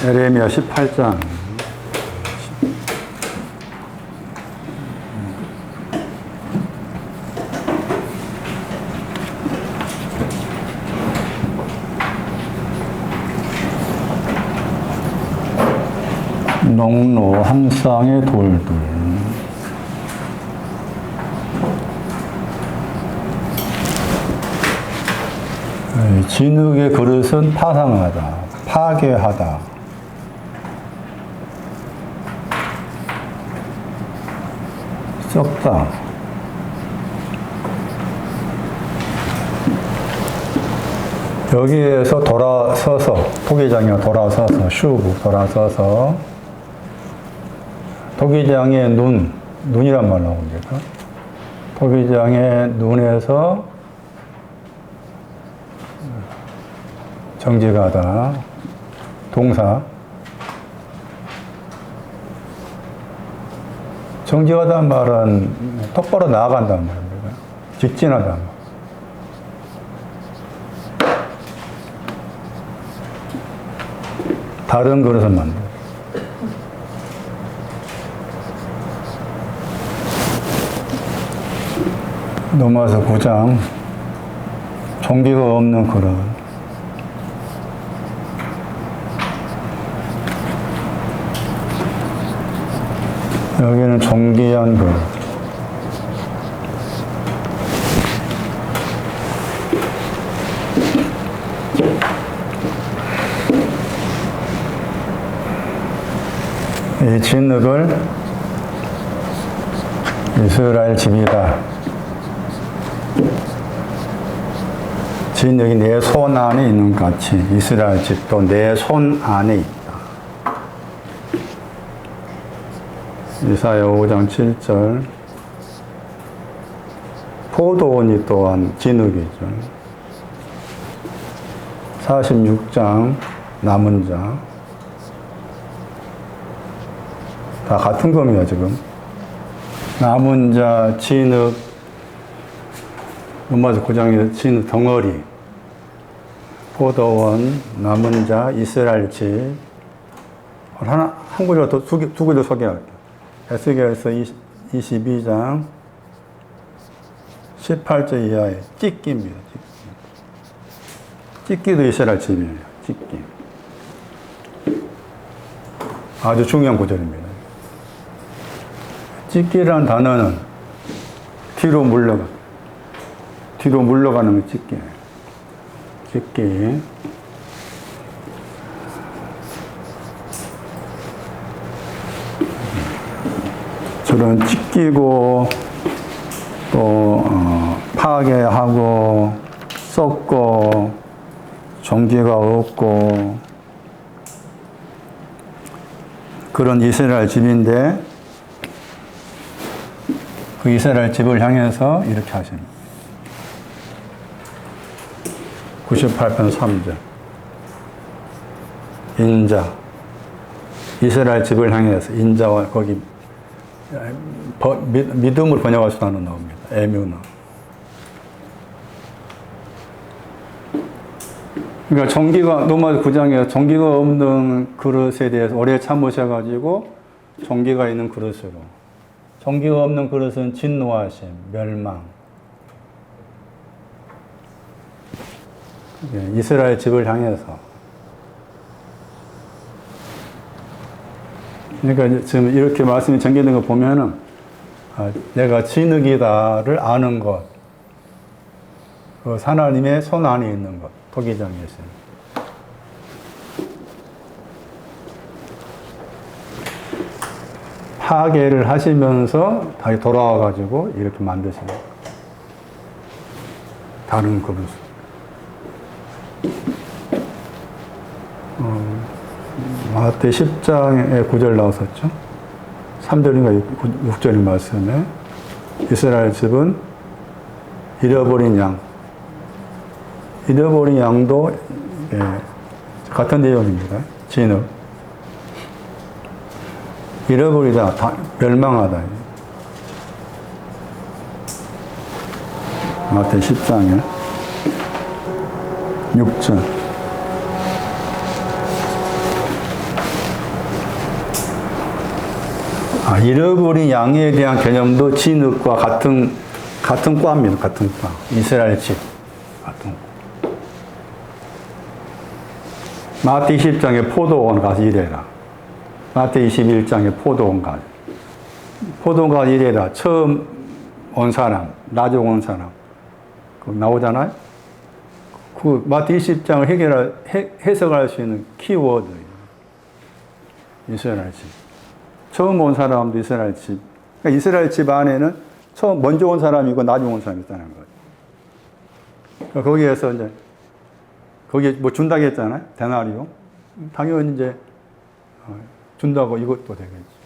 에레미야 18장. 농로 한 쌍의 돌들. 진흙의 그릇은 파상하다, 파괴하다. 썩다. 여기에서 돌아서서, 토기장에 돌아서서, 슈브 돌아서서, 토기장의 눈이란 말 나옵니다. 토기장의 눈에서 정직하다, 동사. 정직하다는 말은 똑바로 나아간다는 말입니다. 직진하다는 말. 다른 그릇을 만들어. 넘어서 9장. 종기가 없는 그릇. 여기는 종기한 그릇. 이 진흙을 이스라엘 집이다. 진흙이 내 손 안에 있는 것 같이 이스라엘 집도 내 손 안에 있다. 이사야 5장 7절. 포도원이 또한 진흙이죠. 46장 남은 자. 다 같은 겁니다, 지금. 남은 자, 진흙, 로마서 9장의 진흙 덩어리, 포도원, 남은 자, 이스라엘 집. 한 구절 더, 두 구절 소개할게요. 에스겔서 22장 18절 이하의 찢기입니다. 찢기도 이스라엘 집이에요. 찢기. 아주 중요한 구절입니다. 찢기라는 단어는 뒤로 물러가는 게 찢기예요. 찢기. 저런 찢기고 또 파괴하고 썩고 종기가 없고 그런 이스라엘 집인데 그 이스라엘 집을 향해서 이렇게 하십니다. 98편 3절. 인자. 이스라엘 집을 향해서 인자와 거기 믿음을 번역할 수 하는 나옵니다. 에뮤나. 그러니까 종기가, 로마서 9장에 종기가 없는 그릇에 대해서 오래 참으셔가지고 종기가 있는 그릇으로. 종기가 없는 그릇은 진노하심, 멸망. 이스라엘 집을 향해서. 그러니까 지금 이렇게 말씀이 전개된 거 보면은, 내가 진흙이다를 아는 것. 그 하나님의 손 안에 있는 것. 토기장에 있어요. 파괴를 하시면서 다시 돌아와가지고 이렇게 만드시는 거예요. 다른 그릇. 마태 10장에 9절 나왔었죠. 3절인가 6절인 말씀에 이스라엘 집은 잃어버린 양. 잃어버린 양도 같은 내용입니다. 진흙. 잃어버리다, 멸망하다. 마태 10장에 6절. 잃어버린 양에 대한 개념도 진흙과 같은 과입니다. 같은 과. 이스라엘 집. 같은 과. 마태 20장에 포도원 가서 일해라. 마태 21장에 포도원 가서. 포도원 가서 일해라. 처음 온 사람, 나중 온 사람. 그 나오잖아요? 그 마태 20장을 해석할 수 있는 키워드예요. 이스라엘 집. 처음 온 사람도 이스라엘 집. 그러니까 이스라엘 집 안에는 먼저 온 사람이고 나중 온 사람이 있다는 거죠. 그러니까 거기에서 이제, 거기에 뭐 준다고 했잖아요. 데나리오. 당연히 이제, 준다고 이것도 되겠지.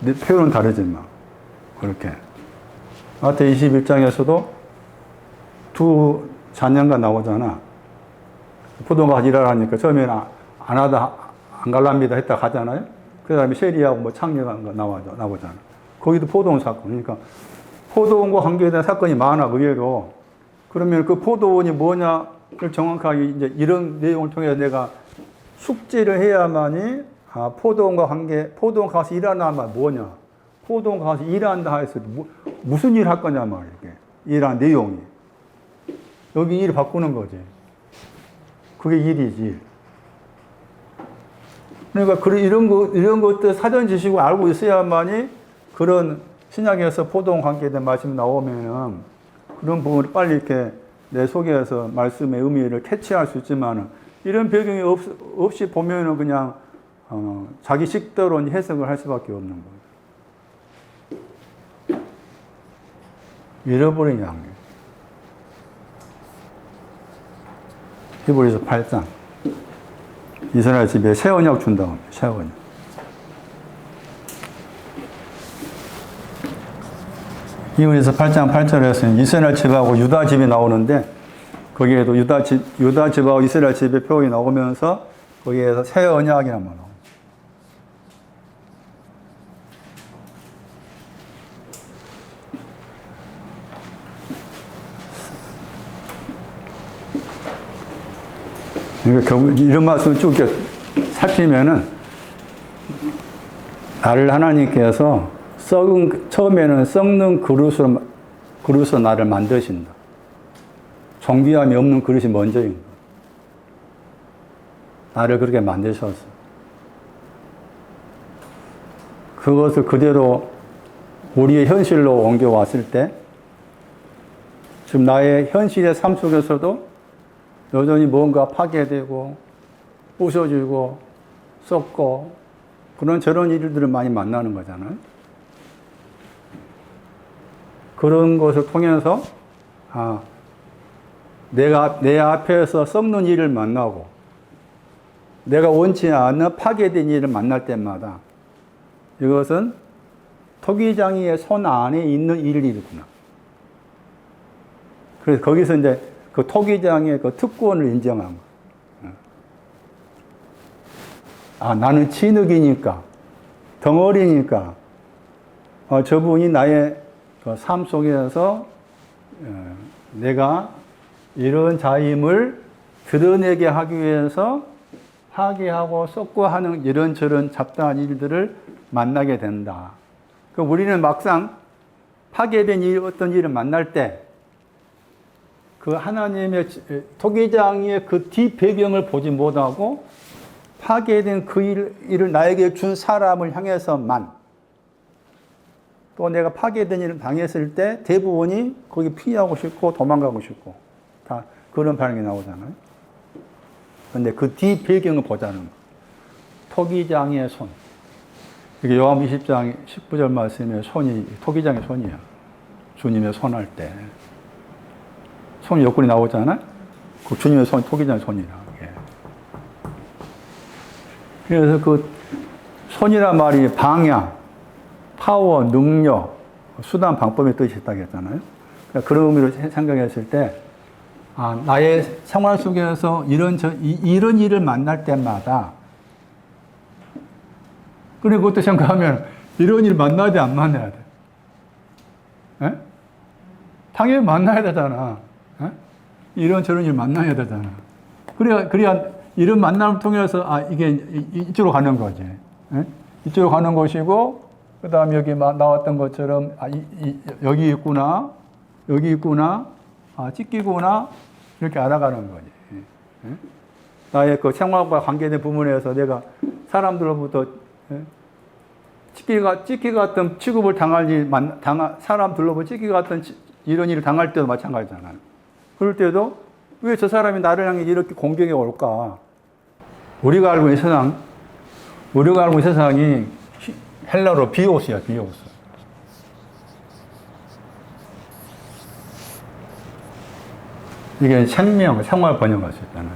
근데 표현은 다르지만, 그렇게. 마태 21장에서도 두 자녀가 나오잖아. 포도가 일하라니까 처음에는 안 갈랍니다 했다 가잖아요. 그 다음에 세리하고 뭐 창녀가 나오잖아. 거기도 포도원 사건. 그러니까 포도원과 관계된 사건이 많아, 의외로. 그러면 그 포도원이 뭐냐를 정확하게 이제 이런 내용을 통해서 내가 숙지를 해야만이, 포도원 가서 일하나 말 뭐냐. 포도원 가서 일한다 해서 무슨 일 할 거냐 말이야, 이게. 일한 내용이. 여기 일 바꾸는 거지. 그게 일이지. 그러니까 이런 것들 사전 지식을 알고 있어야만이 그런 신약에서 포도원 관계된 말씀이 나오면은 그런 부분을 빨리 이렇게 내 속에서 말씀의 의미를 캐치할 수 있지만은 이런 배경이 없이 보면은 그냥, 자기 식대로 해석을 할 수밖에 없는 거예요. 잃어버린 양. 히브리서 8장. 이스라엘 집에 새 언약 준다고 합니다. 새 언약. 히브리서 8장 8절에서 이스라엘 집하고 유다 집이 나오는데 거기에도 유다 집하고 이스라엘 집의 표현이 나오면서 거기에서 새 언약이란 말 나옵니다. 그러니까 결국 이런 말씀을 쭉 이렇게 살피면은 나를 하나님께서 처음에는 썩는 그릇으로 나를 만드신다. 정비함이 없는 그릇이 먼저인 거야. 나를 그렇게 만드셨어. 그것을 그대로 우리의 현실로 옮겨왔을 때 지금 나의 현실의 삶 속에서도 여전히 뭔가 파괴되고 부서지고 썩고 그런 저런 일들을 많이 만나는 거잖아요. 그런 것을 통해서 내 앞에서 썩는 일을 만나고 내가 원치 않는 파괴된 일을 만날 때마다 이것은 토기장이의 손 안에 있는 일이구나. 그래서 거기서 이제 그 토기장의 그 특권을 인정한 거야. 나는 진흙이니까, 덩어리니까, 저분이 나의 그 삶 속에서 내가 이런 자임을 드러내게 하기 위해서 파괴하고 썩고 하는 이런저런 잡다한 일들을 만나게 된다. 우리는 막상 파괴된 어떤 일을 만날 때 그 하나님의 토기장의 그 뒷배경을 보지 못하고 파괴된 그 일을 나에게 준 사람을 향해서만 또 내가 파괴된 일을 당했을 때 대부분이 거기 피하고 싶고 도망가고 싶고 다 그런 반응이 나오잖아요. 그런데 그 뒷배경을 보자는 거예요. 토기장의 손. 이게 요한 20장 19절 말씀에 손이 토기장의 손이야. 주님의 손할 때. 손이 옆구리 나오잖아? 그 주님의 손이 토기장의 손이라. 예. 그래서 그 손이란 말이 방향, 파워, 능력, 수단, 방법의 뜻이 있다고 했잖아요. 그러니까 그런 의미로 생각했을 때, 나의 생활 속에서 이런 일을 만날 때마다, 그리고 그것도 생각하면, 이런 일 만나야 돼, 안 만나야 돼? 에? 당연히 만나야 되잖아. 이런 저런 일 만나야 되잖아. 그래야 이런 만남을 통해서 이게 이쪽으로 가는 거지. 예? 이쪽으로 가는 것이고 그 다음에 여기 나왔던 것처럼 여기 있구나, 여기 있구나, 찍기구나 이렇게 알아가는 거지. 예? 나의 그 생활과 관계된 부분에서 내가 사람들로부터 찍기 같은 취급을 사람들로부터 찍기 같은 이런 일을 당할 때도 마찬가지잖아요. 그럴 때도 왜 저 사람이 나를 향해 이렇게 공격이 올까? 우리가 알고 있는 세상이 헬라어로 비오스야, 비오스. 이게 생명, 생활 번역할 수 있잖아요.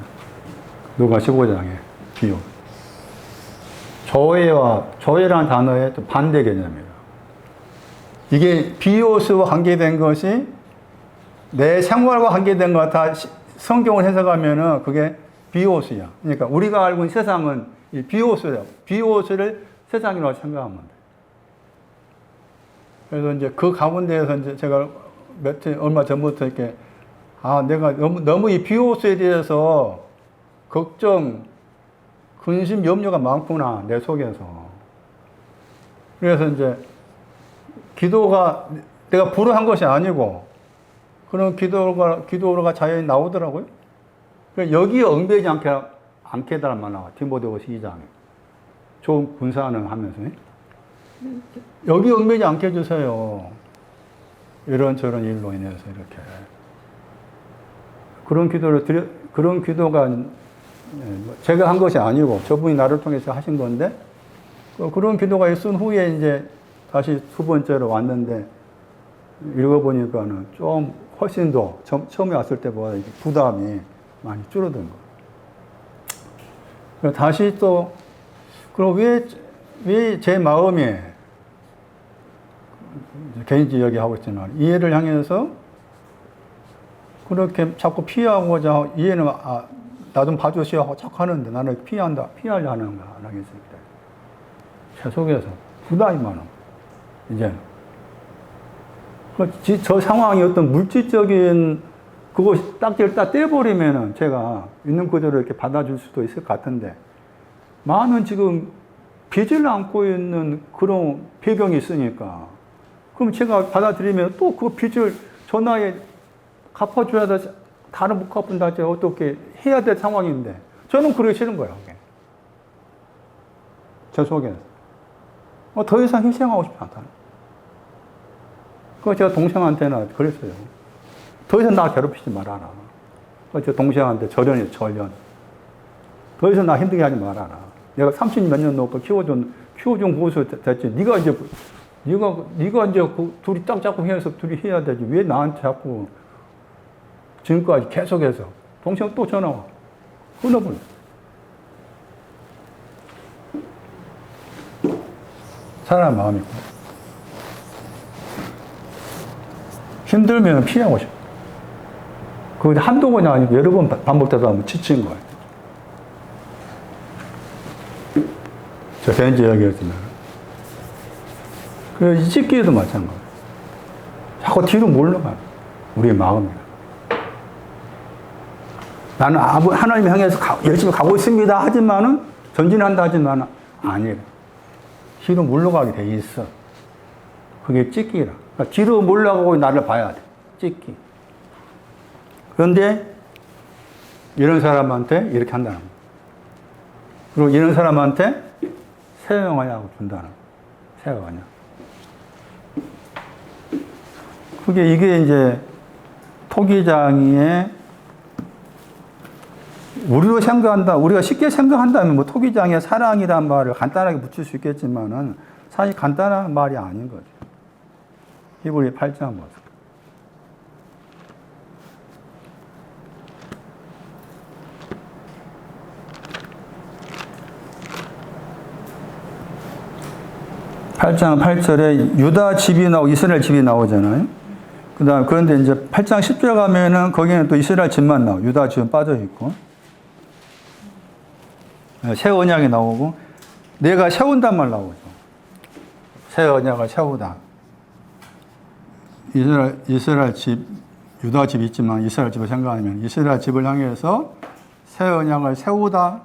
누가 15장에 비오스. 조회라는 단어의 또 반대 개념이에요. 이게 비오스와 관계된 것이 내 생활과 관계된 것 같아 성경을 해석하면은 그게 비오스야. 그러니까 우리가 알고 있는 세상은 이 비오스야. 비오스를 세상이라고 생각하면 돼. 그래서 이제 그 가운데에서 이제 제가 얼마 전부터 이렇게 내가 너무 이 비오스에 대해서 걱정, 근심, 염려가 많구나, 내 속에서. 그래서 이제 기도가 내가 불어한 것이 아니고 그런 기도가 자연히 나오더라고요. 여기에 얽매이지 않게 해달라는 나와. 디모데후서 2장에. 좋은 군사는 하면서. 여기 얽매이지 않게 해주세요. 이런저런 일로 인해서 이렇게. 그런 기도가 제가 한 것이 아니고 저분이 나를 통해서 하신 건데, 그런 기도가 있은 후에 이제 다시 두 번째로 왔는데, 읽어보니까는 좀 훨씬 더 처음에 왔을 때보다 부담이 많이 줄어든 거예요. 다시 또, 그럼 왜 제 마음에, 개인적 이야기하고 있지만, 이해를 향해서 그렇게 자꾸 피하고자, 이해는, 나 좀 봐주시오 하고 자꾸 하는데 나는 피하려 하는 거야. 안 하겠습니다. 제 속에서 부담이 많아. 이제는. 저 상황이 어떤 물질적인 그것이 딱지를 딱 떼버리면은 제가 있는 그대로 이렇게 받아줄 수도 있을 것 같은데, 많은 지금 빚을 안고 있는 그런 배경이 있으니까, 그럼 제가 받아들이면 또 그 빚을 전화에 갚아줘야 돼. 다른 못 갚은다. 어떻게 해야 될 상황인데, 저는 그러기 싫은 거예요. 제 속에서. 더 이상 희생하고 싶지 않다. 그거 제가 동생한테는 그랬어요. 더 이상 나 괴롭히지 말아라. 제 동생한테 절연이에요, 절연. 더 이상 나 힘들게 하지 말아라. 내가 30몇 년 놓고 키워준 고수 됐지. 네가 이제 둘이 딱 잡고 해서 둘이 해야 되지. 왜 나한테 자꾸 지금까지 계속해서. 동생 또 전화 와. 끊어버려. 사람 마음이고. 힘들면 피하고 싶어. 그게 한두 번이 아니고 여러 번 반복되다 보면 지친 거예요. 저 벤지 이야기했지만. 이 찍기에도 마찬가지예요. 자꾸 뒤로 몰려가요. 우리의 마음이요. 나는 하나님 향해서 열심히 가고 있습니다. 하지만은, 전진한다 하지만, 아니래. 뒤로 물러가게 돼 있어. 그게 찍기라. 그러니까 뒤로 물러가고 나를 봐야 돼. 찍기. 그런데, 이런 사람한테 이렇게 한다는 거야. 그리고 이런 사람한테 세영하냐고 준다는 거야. 세영하냐. 이게 이제, 토기장의 우리가 쉽게 생각한다면 토기장의 사랑이란 말을 간단하게 붙일 수 있겠지만은 사실 간단한 말이 아닌 거죠. 히브리 8장 보세요. (8장 8절에) 유다 집이 나오고 이스라엘 집이 나오잖아요. 그런데 이제 8장 10절 가면은 거기는 또 이스라엘 집만 나와요. 유다 집은 빠져 있고. 새 언약이 나오고, 내가 세운단 말 나오죠. 새 언약을 세우다. 이스라엘 집, 유다 집 있지만 이스라엘 집을 생각하면 이스라엘 집을 향해서 새 언약을 세우다.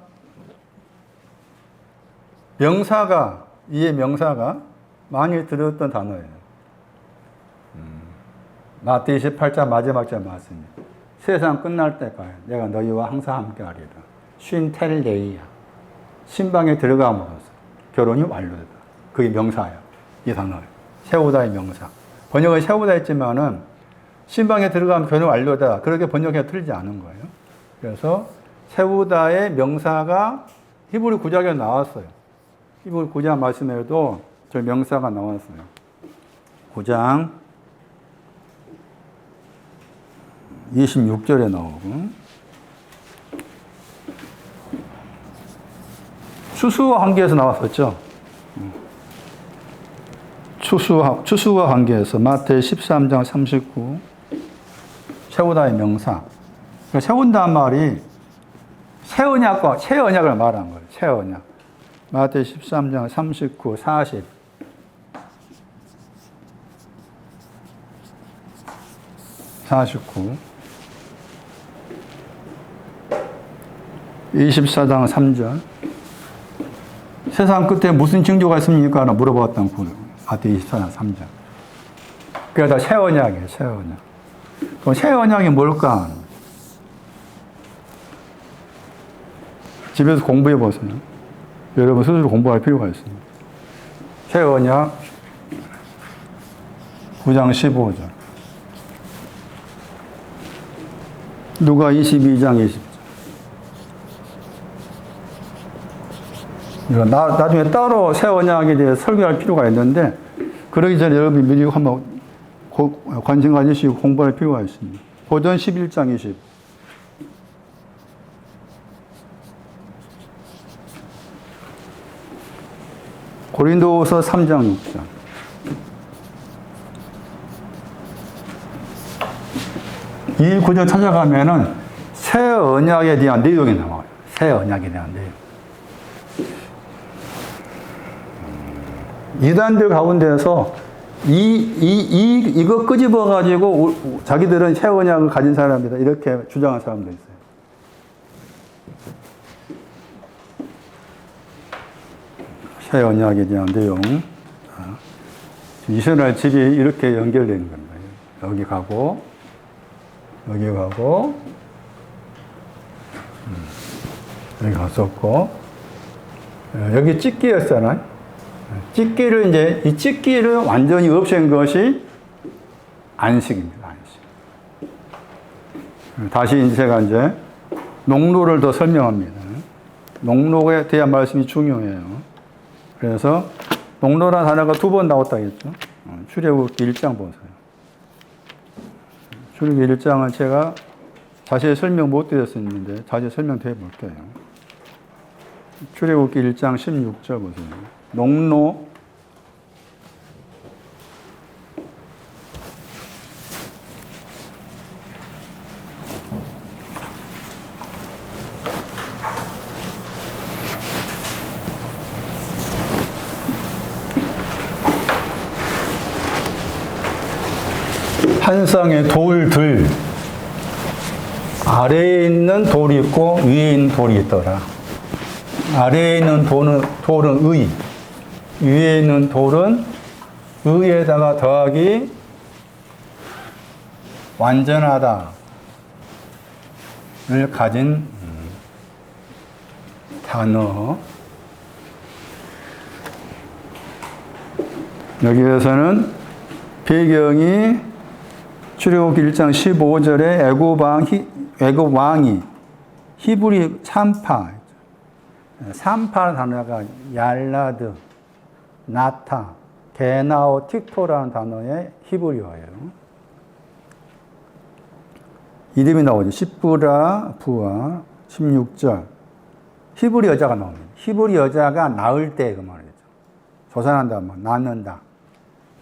명사가, 이에 명사가 많이 들었던 단어예요. 마태 28장 마지막 절 말씀입니다. 세상 끝날 때까지 내가 너희와 항상 함께 하리라. 쉰텔레이야. 신방에 들어감으로써 결혼이 완료되다. 그게 명사예요. 이 단어예요. 세우다의 명사. 번역을 세우다 했지만은 신방에 들어가면 결혼이 완료되다. 그렇게 번역해 틀리지 않은 거예요. 그래서 세우다의 명사가 히브리 구약에 나왔어요. 히브리 구약 말씀에도 저 명사가 나왔어요. 9장 26절에 나오고, 추수와 관계에서 나왔었죠. 추수와 관계에서 마태 13장 39, 세우다의 명사. 세운다는 말이 새 언약을 말한 거예요. 새 언약. 마태 13장 39, 40. 49. 24장 3절. 세상 끝에 무슨 징조가 있습니까? 라고 물어봤던 그 마태 24장 3절. 그게 다 새 언약이에요, 새 언약. 그럼 새 언약이 뭘까? 집에서 공부해 보세요. 여러분 스스로 공부할 필요가 있습니다. 새 언약 9장 15절. 누가 22장 20절. 나중에 따로 새 언약에 대해 설교할 필요가 있는데, 그러기 전에 여러분이 미리 한번 관심 가지시고 공부할 필요가 있습니다. 고전 11장 20. 고린도후서 3장 6절. 이 구절 찾아가면은 새 언약에 대한 내용이 나와요. 새 언약에 대한 내용. 이단들 가운데서 이거 끄집어가지고 자기들은 새 언약을 가진 사람이다. 이렇게 주장하는 사람도 있어요. 새 언약에 대한 내용. 이스라엘 집이 이렇게 연결되는 겁니다. 여기 가고, 여기 가고, 여기 갔었고, 여기 찢기였잖아요. 찢기를 이 찢기를 완전히 없앤 것이 안식입니다. 안식. 다시 제가 농로를 더 설명합니다. 농로에 대한 말씀이 중요해요. 그래서 농로라는 단어가 2번 나왔다 했죠. 출애굽기 1장 보세요. 출애굽기 1장은 제가 자세히 설명 못 드렸었는데 자세히 설명해 볼게요. 출애굽기 1장 16절 보세요. 농로. 한 쌍의 돌들, 아래에 있는 돌이 있고 위에 있는 돌이 있더라. 아래에 있는 돌은 의, 위에 있는 돌은 의에다가 더하기 완전하다를 가진 단어. 여기에서는 배경이 출애굽기 1장 15절에 애굽 왕이 히브리 산파 단어가 얄라드, 나타, 게나오, 틱토라는 단어의 히브리어예요. 이름이 나오죠. 시브라, 부하, 16절. 히브리 여자가 나옵니다. 히브리 여자가 낳을 때 그 말이죠. 조산한다, 낳는다.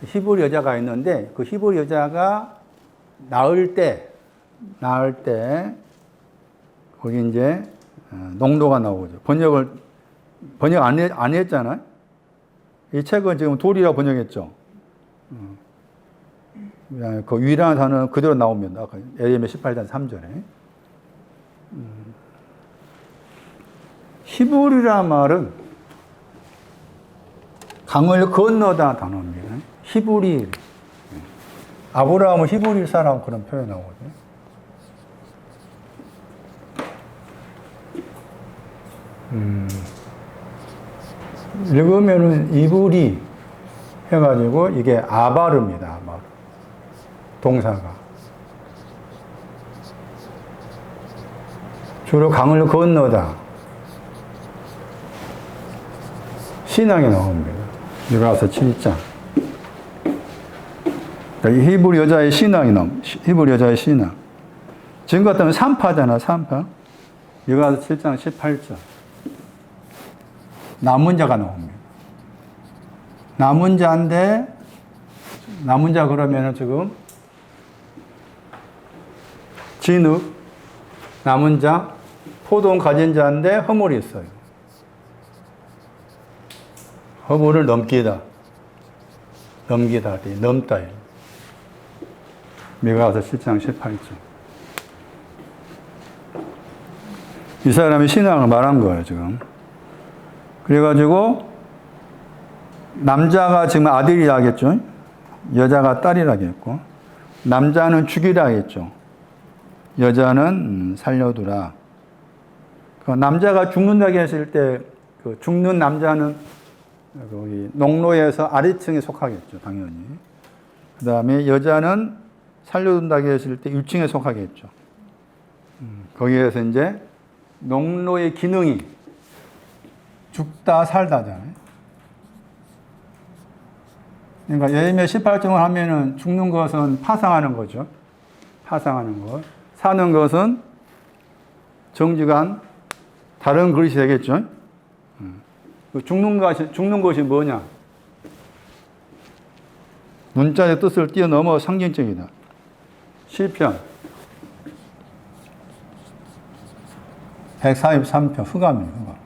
히브리 여자가 있는데 그 히브리 여자가 낳을 때 거기 농도가 나오죠. 번역 안 했잖아요. 이 책은 지금 돌이라고 번역했죠. 그 위라는 단어는 그대로 나옵니다. 에레미야 18장 3절에. 히브리란 말은 강을 건너다 단어입니다. 히브리. 아브라함은 히브리 사람 그런 표현 나오거든요. 읽으면은 이브리 해가지고 이게 아바르입니다. 아바르. 동사가. 주로 강을 건너다. 신앙이 나옵니다. 유가서 7장. 히브리 여자의 신앙이 나옵니다. 히브리 여자의 신앙. 지금 같으면 산파잖아, 산파. 유가서 7장 18절. 남은 자가 나옵니다. 남은 자인데, 남은 자 그러면은 지금 진흙, 남은 자, 포도원 가진 자인데 허물이 있어요. 허물을 넘기다. 넘기다, 넘다. 미가서 7장 18절. 이 사람이 신앙을 말한 거예요, 지금. 그래가지고, 남자가 지금 아들이라 하겠죠? 여자가 딸이라 하겠고, 남자는 죽이라 하겠죠? 여자는 살려두라. 남자가 죽는다고 했을 때, 그 죽는 남자는 거기 농로에서 아래층에 속하겠죠, 당연히. 그 다음에 여자는 살려둔다고 했을 때 1층에 속하겠죠. 거기에서 이제 농로의 기능이 죽다 살다잖아요. 그러니까 예레미야 18장을 하면은 죽는 것은 파상하는 거죠. 파상하는 것. 사는 것은 정직한 다른 그릇이 되겠죠. 죽는 것이 뭐냐? 문자의 뜻을 뛰어넘어 상징적이다. 시편 143편 흑암이에요. 흑암.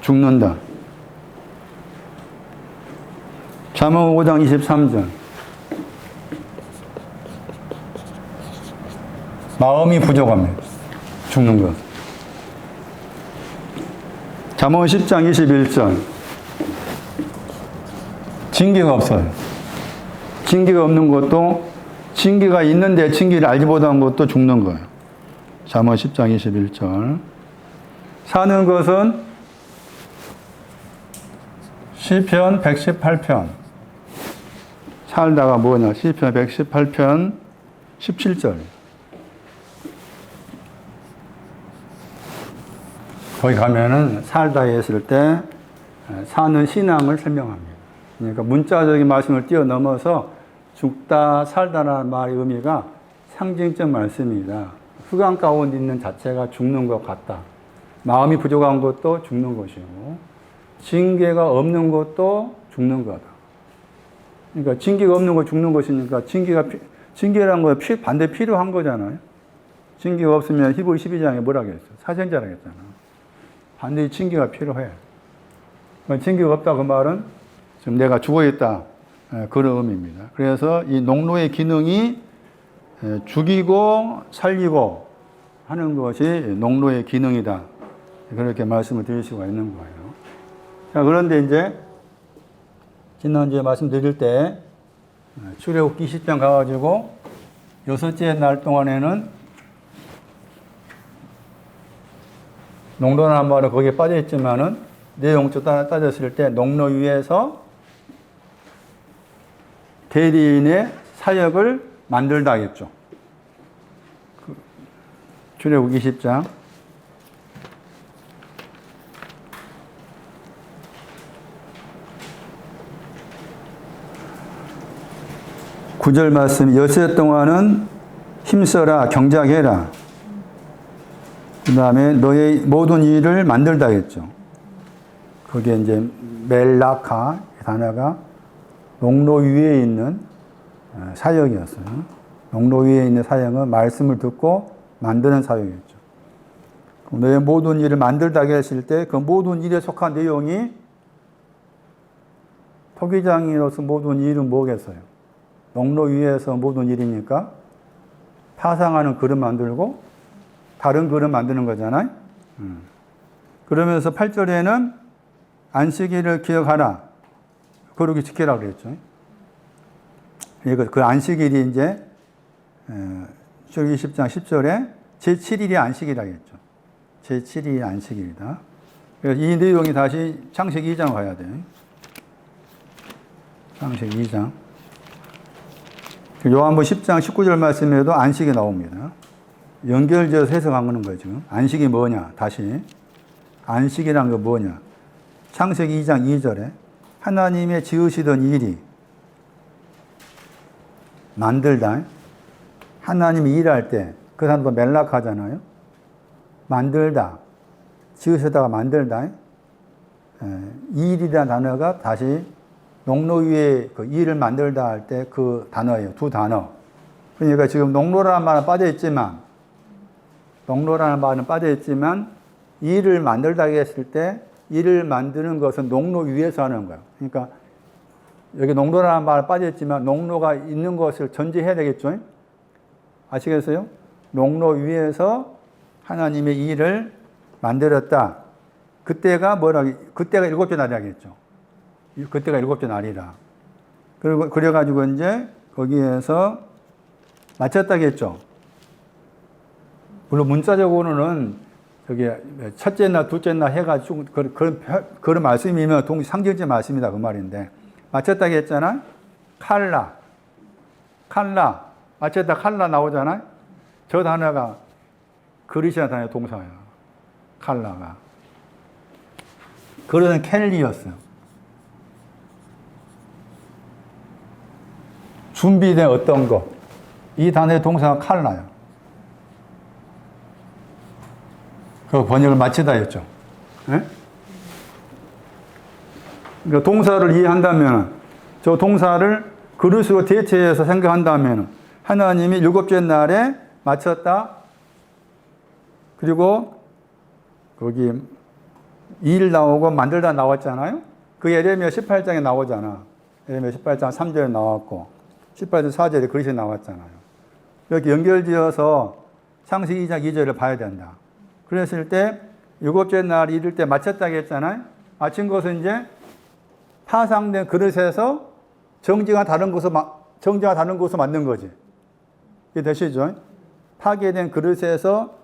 죽는다. 잠언 5장 23절. 마음이 부족합니다. 죽는 것. 잠언 10장 21절. 징계가 없어요. 징계가 없는 것도, 징계가 있는데 징계를 알지 못한 것도 죽는 거예요. 잠언 10장 21절. 사는 것은 시편 118편. 살다가 뭐냐? 시편 118편 17절. 거기 가면은 살다 했을 때 사는 신앙을 설명합니다. 그러니까 문자적인 말씀을 뛰어넘어서 죽다 살다라는 말의 의미가 상징적 말씀입니다. 흑암 가운데 있는 자체가 죽는 것 같다. 마음이 부족한 것도 죽는 것이고 징계가 없는 것도 죽는 거다. 그러니까 징계가 없는 거 죽는 것이니까 징계라는 거 반대 필요한 거잖아요. 징계가 없으면 히브리 12장에 뭐라고 했어? 사생자라고 했잖아. 반드시 징계가 필요해. 징계가 없다 그 말은 지금 내가 죽어있다 그런 의미입니다. 그래서 이 농로의 기능이 죽이고 살리고 하는 것이 농로의 기능이다. 그렇게 말씀을 드릴 수가 있는 거예요. 자, 그런데 이제 지난주에 말씀드릴 때 출애굽기 20장 가가지고 6째 날 동안에는 농로라는 말은 거기에 빠져 있지만은 내용적으로 따졌을 때 농로 위에서 대리인의 사역을 만들다 하겠죠. 출애굽기 20장 9절 말씀, 여세 동안은 힘써라, 경작해라. 그 다음에 너의 모든 일을 만들다 했죠. 그게 이제 멜라카 단어가 농로 위에 있는 사역이었어요. 농로 위에 있는 사역은 말씀을 듣고 만드는 사역이었죠. 너의 모든 일을 만들다 했을 때 그 모든 일에 속한 내용이 토기장이로서 모든 일은 뭐겠어요? 농로 위에서 모든 일이니까 파상하는 그릇 만들고 다른 그릇 만드는 거잖아요. 그러면서 8절에는 안식일을 기억하라. 그러기 지키라 그랬죠. 그 안식일이 이제 출애굽기 20장 10절에 제7일이 안식이라고 했죠. 제7일이 안식일이다. 그래서 이 내용이 다시 창세기 2장 가야 돼요. 창세기 2장. 요한복음 10장 19절 말씀에도 안식이 나옵니다. 연결지어서 해석하는 거예요, 지금. 안식이 뭐냐? 다시. 안식이란 게 뭐냐? 창세기 2장 2절에 하나님의 지으시던 일이 만들다. 하나님이 일할 때 그 단어도 멜락하잖아요. 만들다. 지으시다가 만들다. 일이라는 단어가 다시 농로 위에 그 일을 만들다 할 때 그 단어예요. 두 단어. 그러니까 지금 농로라는 말은 빠져 있지만 일을 만들다 했을 때 일을 만드는 것은 농로 위에서 하는 거예요. 그러니까 여기 농로라는 말은 빠져 있지만 농로가 있는 것을 전제해야 되겠죠. 아시겠어요? 농로 위에서 하나님의 일을 만들었다. 그때가 그때가 7째 날이라겠죠. 그때가 7째 날이라. 그래가지고 이제 거기에서 마쳤다겠죠. 물론 문자적으로는 저기 첫째 날, 둘째 날 해가지고 그런 말씀이면 상징적 말씀이다 그 말인데 마쳤다고 했잖아. 칼라 마쳤다 칼라 나오잖아. 저 단어가 그릇이라는 단어의 동사야. 칼라가. 그릇은 켈리였어요. 준비된 어떤 것. 이 단어의 동사가 칼라야. 그 번역을 마치다 했죠. 예? 그러니까 동사를 이해한다면, 저 동사를 그릇으로 대체해서 생각한다면, 하나님이 7째 날에 마쳤다. 그리고 거기 일 나오고 만들다 나왔잖아요. 그 예레미야 18장에 나오잖아. 예레미야 18장 3절에 나왔고 18장 4절에 그릇이 나왔잖아요. 이렇게 연결지어서 창세기 2장 2절을 봐야 된다. 그랬을 때 7째 날 이를 때 마쳤다고 했잖아요. 마친 것은 이제 파상된 그릇에서 정지가 다른 곳으로 만든 거지. 이게 되시죠? 파괴된 그릇에서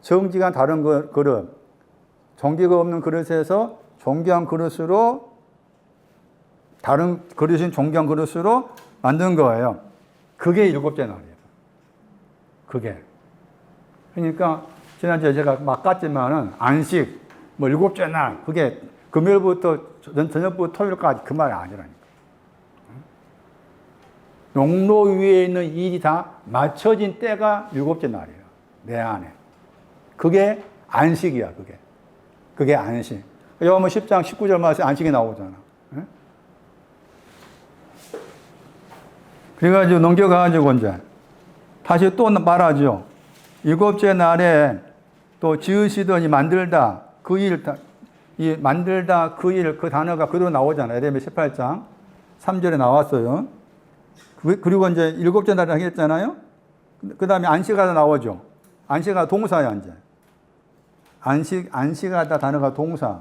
정지가 다른 그릇, 정기가 없는 그릇에서 정교한 그릇으로, 다른 그릇인 정교한 그릇으로 만든 거예요. 그게 7째 날이에요. 그게. 그러니까 지난주에 제가 막 갔지만은 안식, 7째 날, 그게 금요일부터 저녁부터 토요일까지 그 말이 아니라니까. 농로 위에 있는 일이 다 맞춰진 때가 7째 날이에요. 내 안에. 그게 안식이야, 그게. 그게 안식. 요한복음 10장 19절 말씀에 안식이 나오잖아. 그래가지고 넘겨가가지고 이제 다시 또 말하죠. 7째 날에 또 지으시더니 만들다 그 일, 만들다 그 일, 그 단어가 그대로 나오잖아요. 예레미야 18장 3절에 나왔어요. 그리고 이제 7째 날에 하겠잖아요. 그 다음에 안식하다 나오죠. 안식하다 동사야, 이제. 안식하다 단어가 동사.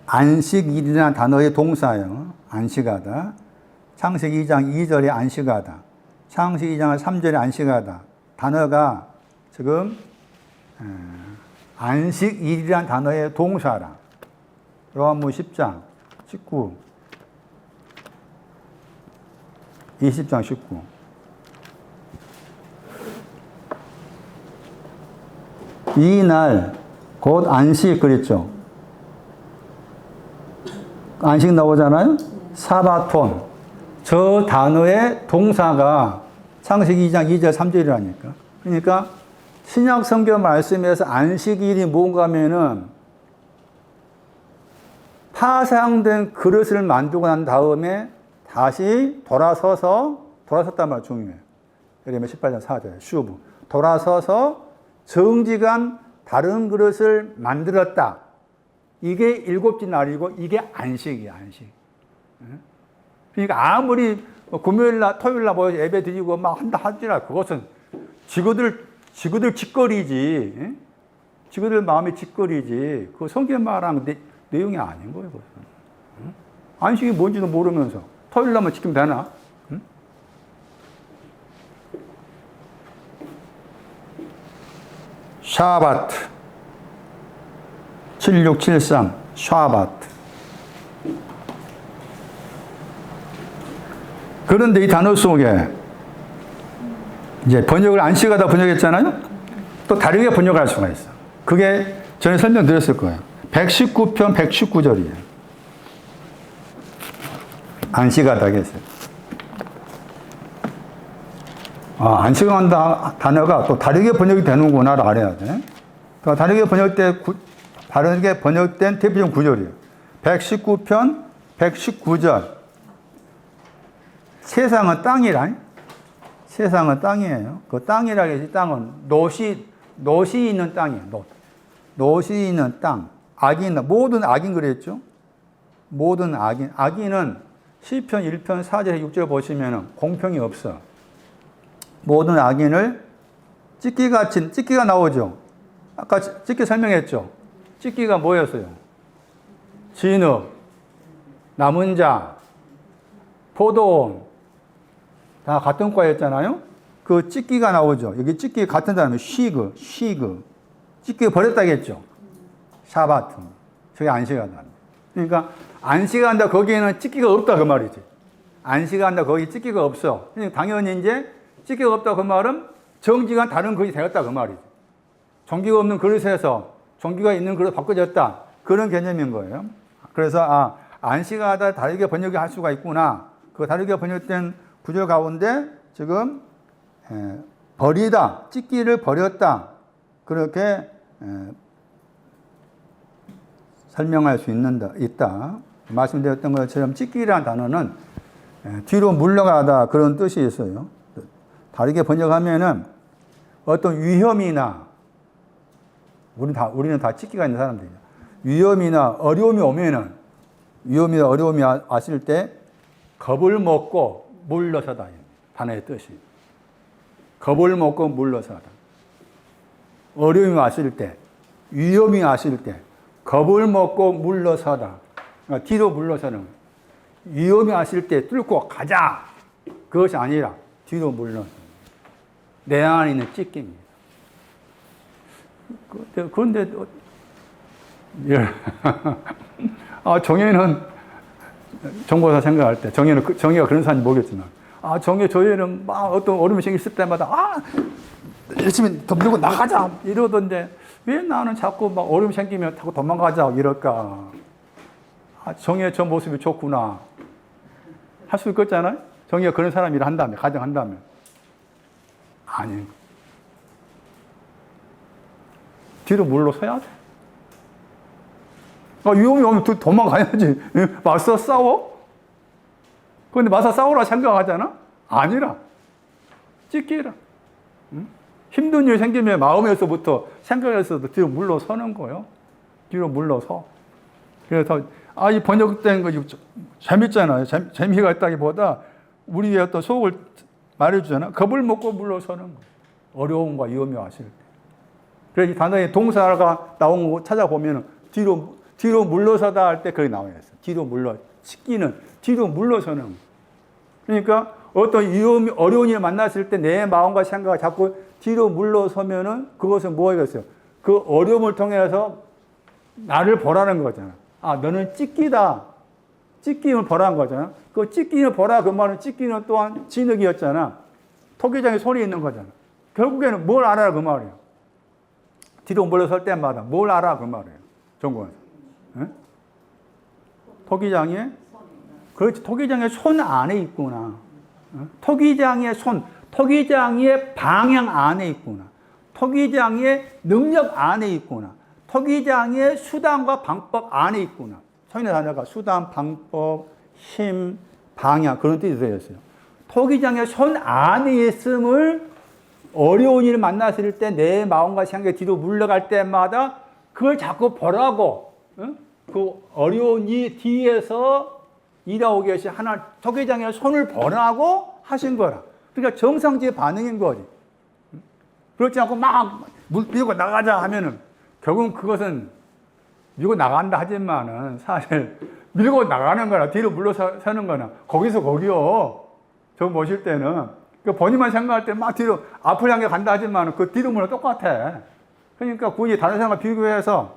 안식일이라는 단어의 동사예요. 안식하다. 창세기 2장 2절에 안식하다. 창세기 2장 3절에 안식하다. 단어가 지금 안식일이라는 단어의 동사라. 요한복음 10장 19, 20장 19. 이 날 곧 안식 그랬죠. 안식 나오잖아요. 사바톤. 저 단어의 동사가 창세기 2장 2절 3절이라니까. 그러니까 신약 성경 말씀에서 안식일이 뭔가 하면은 파상된 그릇을 만들고 난 다음에 다시 돌아섰단 말 중요해요. 예레미야 18장 4절 슈브. 돌아서서 정직한 다른 그릇을 만들었다. 이게 7째 날이고 이게 안식이야, 안식. 그러니까 아무리 금요일날, 토요일날 뭐 예배 드리고 막 한다 하지라 그것은 지구들 짓거리지. 예? 지구들 마음의 짓거리지. 그 성경 말하는 내용이 아닌 거예요, 그것은. 응? 안식이 뭔지도 모르면서 토요일날만 지키면 되나? 응? 샤바트 7673 샤바트. 그런데 이 단어 속에 이제 번역을 안식하다 번역했잖아요. 또 다르게 번역할 수가 있어. 그게 전에 설명드렸을 거예요. 119편 119절이에요. 안식하다 했어요. 안식한다 단어가 또 다르게 번역이 되는구나를 알아야 돼. 그러니까 다르게 번역된 대표적 구절이에요. 119편 119절. 세상은 땅이라. 세상은 땅이에요. 그 땅이라고 해서 땅은 노시 있는 땅이에요. 노시 있는 땅. 모든 악인 그랬죠? 모든 악인. 악인은 시편 1편 4절에 6절 보시면 공평이 없어. 모든 악인을 찢기가 나오죠. 아까 찢기 설명했죠. 찢기가 뭐였어요? 진흙, 남은 자, 포도원, 다 같은 과였잖아요. 그 찢기가 나오죠. 여기 찢기 같은 단어면 시그. 찢기 버렸다겠죠. 샤바트. 저게 안식한다. 그러니까 안식한다 거기에는 찢기가 없다 그 말이지. 안식한다 거기 찢기가 없어. 당연히 이제 찢기가 없다 그 말은 정지가 다른 그릇이 되었다 그 말이지. 정기가 없는 그릇에서 정기가 있는 그릇 바꿔졌다. 그런 개념인 거예요. 그래서 안식하다 다르게 번역이 할 수가 있구나. 그 다르게 번역된 구절 가운데 지금 버리다, 찢기를 버렸다. 그렇게 설명할 수 있다. 말씀드렸던 것처럼 찢기라는 단어는 뒤로 물러가다 그런 뜻이 있어요. 다르게 번역하면은 어떤 위험이나 우리는 다 찢기가 있는 사람들이죠. 위험이나 어려움이 오면은 어려움이 왔을 때 겁을 먹고 물러서다. 단어의 뜻이. 겁을 먹고 물러서다. 어려움이 왔을 때, 위험이 왔을 때 겁을 먹고 물러서다. 그러니까 뒤로 물러서는 거예요. 위험이 왔을 때 뚫고 가자. 그것이 아니라 뒤로 물러서. 내 안에 있는 찢기입니다. 그런데 정혜는 정보사 생각할 때 정혜가 그런 사람이 모르겠지만 정혜는 막 어떤 어려움이 생겼을 때마다 열심히 덤비고 나가자 이러던데 왜 나는 자꾸 막 어려움이 생기면 자꾸 도망가자 이럴까? 정혜 저 모습이 좋구나 할 수 있겠잖아요. 정혜가 그런 사람이라 한다면 가정한다면 아니 뒤로 물러서야 돼. 위험이 오면 도망가야지. 맞서 싸워? 그런데 맞서 싸우라 생각하잖아? 아니라. 찢기라. 힘든 일이 생기면 마음에서부터 생각에서도 뒤로 물러서는 거예요. 뒤로 물러서. 그래서, 이 번역된 거 재밌잖아요. 재미가 있다기보다 우리의 어떤 속을 말해주잖아. 겁을 먹고 물러서는 거예요. 어려움과 위험이 왔을 때. 그래서 이 단어에 동사가 나온 거 찾아보면 뒤로 물러서다 할 때 거기 나와 있어요. 찢기는 뒤로 물러서는. 그러니까 어떤 어려운 일을 만났을 때 내 마음과 생각이 자꾸 뒤로 물러서면은 그것은 뭐겠어요? 그 어려움을 통해서 나를 보라는 거잖아. 너는 찢기다. 찢김을 보라는 거잖아. 그 찢김을 보라 그 말은 찢기는 또한 진흙이었잖아. 토기장에 손이 있는 거잖아. 결국에는 뭘 알아 그 말이에요. 뒤로 물러설 때마다 뭘 알아 그 말이에요. 정권에서. 토기장에 그렇지. 토기장의 손 안에 있구나. 토기장의 토기장의 방향 안에 있구나. 토기장의 능력 안에 있구나. 토기장의 수단과 방법 안에 있구나. 성인의 단어가 수단, 방법, 힘, 방향 그런 뜻이 들어있어요. 토기장의 손 안에 있음을 어려운 일을 만났을 때 내 마음과 생각이 뒤로 물러갈 때마다 그걸 자꾸 보라고. 그 어려운 이 뒤에서 일하고 계신 하나 토기장에 손을 벌하고 하신 거라. 그러니까 정상적인 반응인 거지. 그렇지 않고 막 밀고 나가자 하면은 결국은 그것은 밀고 나간다 하지만은 사실 밀고 나가는 거나 뒤로 물러서는 거나 거기서 거기요. 저 모실 때는 그 본인만 생각할 때 막 뒤로 앞을 향해 간다 하지만은 그 뒤로 물어 똑같아. 그러니까 굳이 다른 사람과 비교해서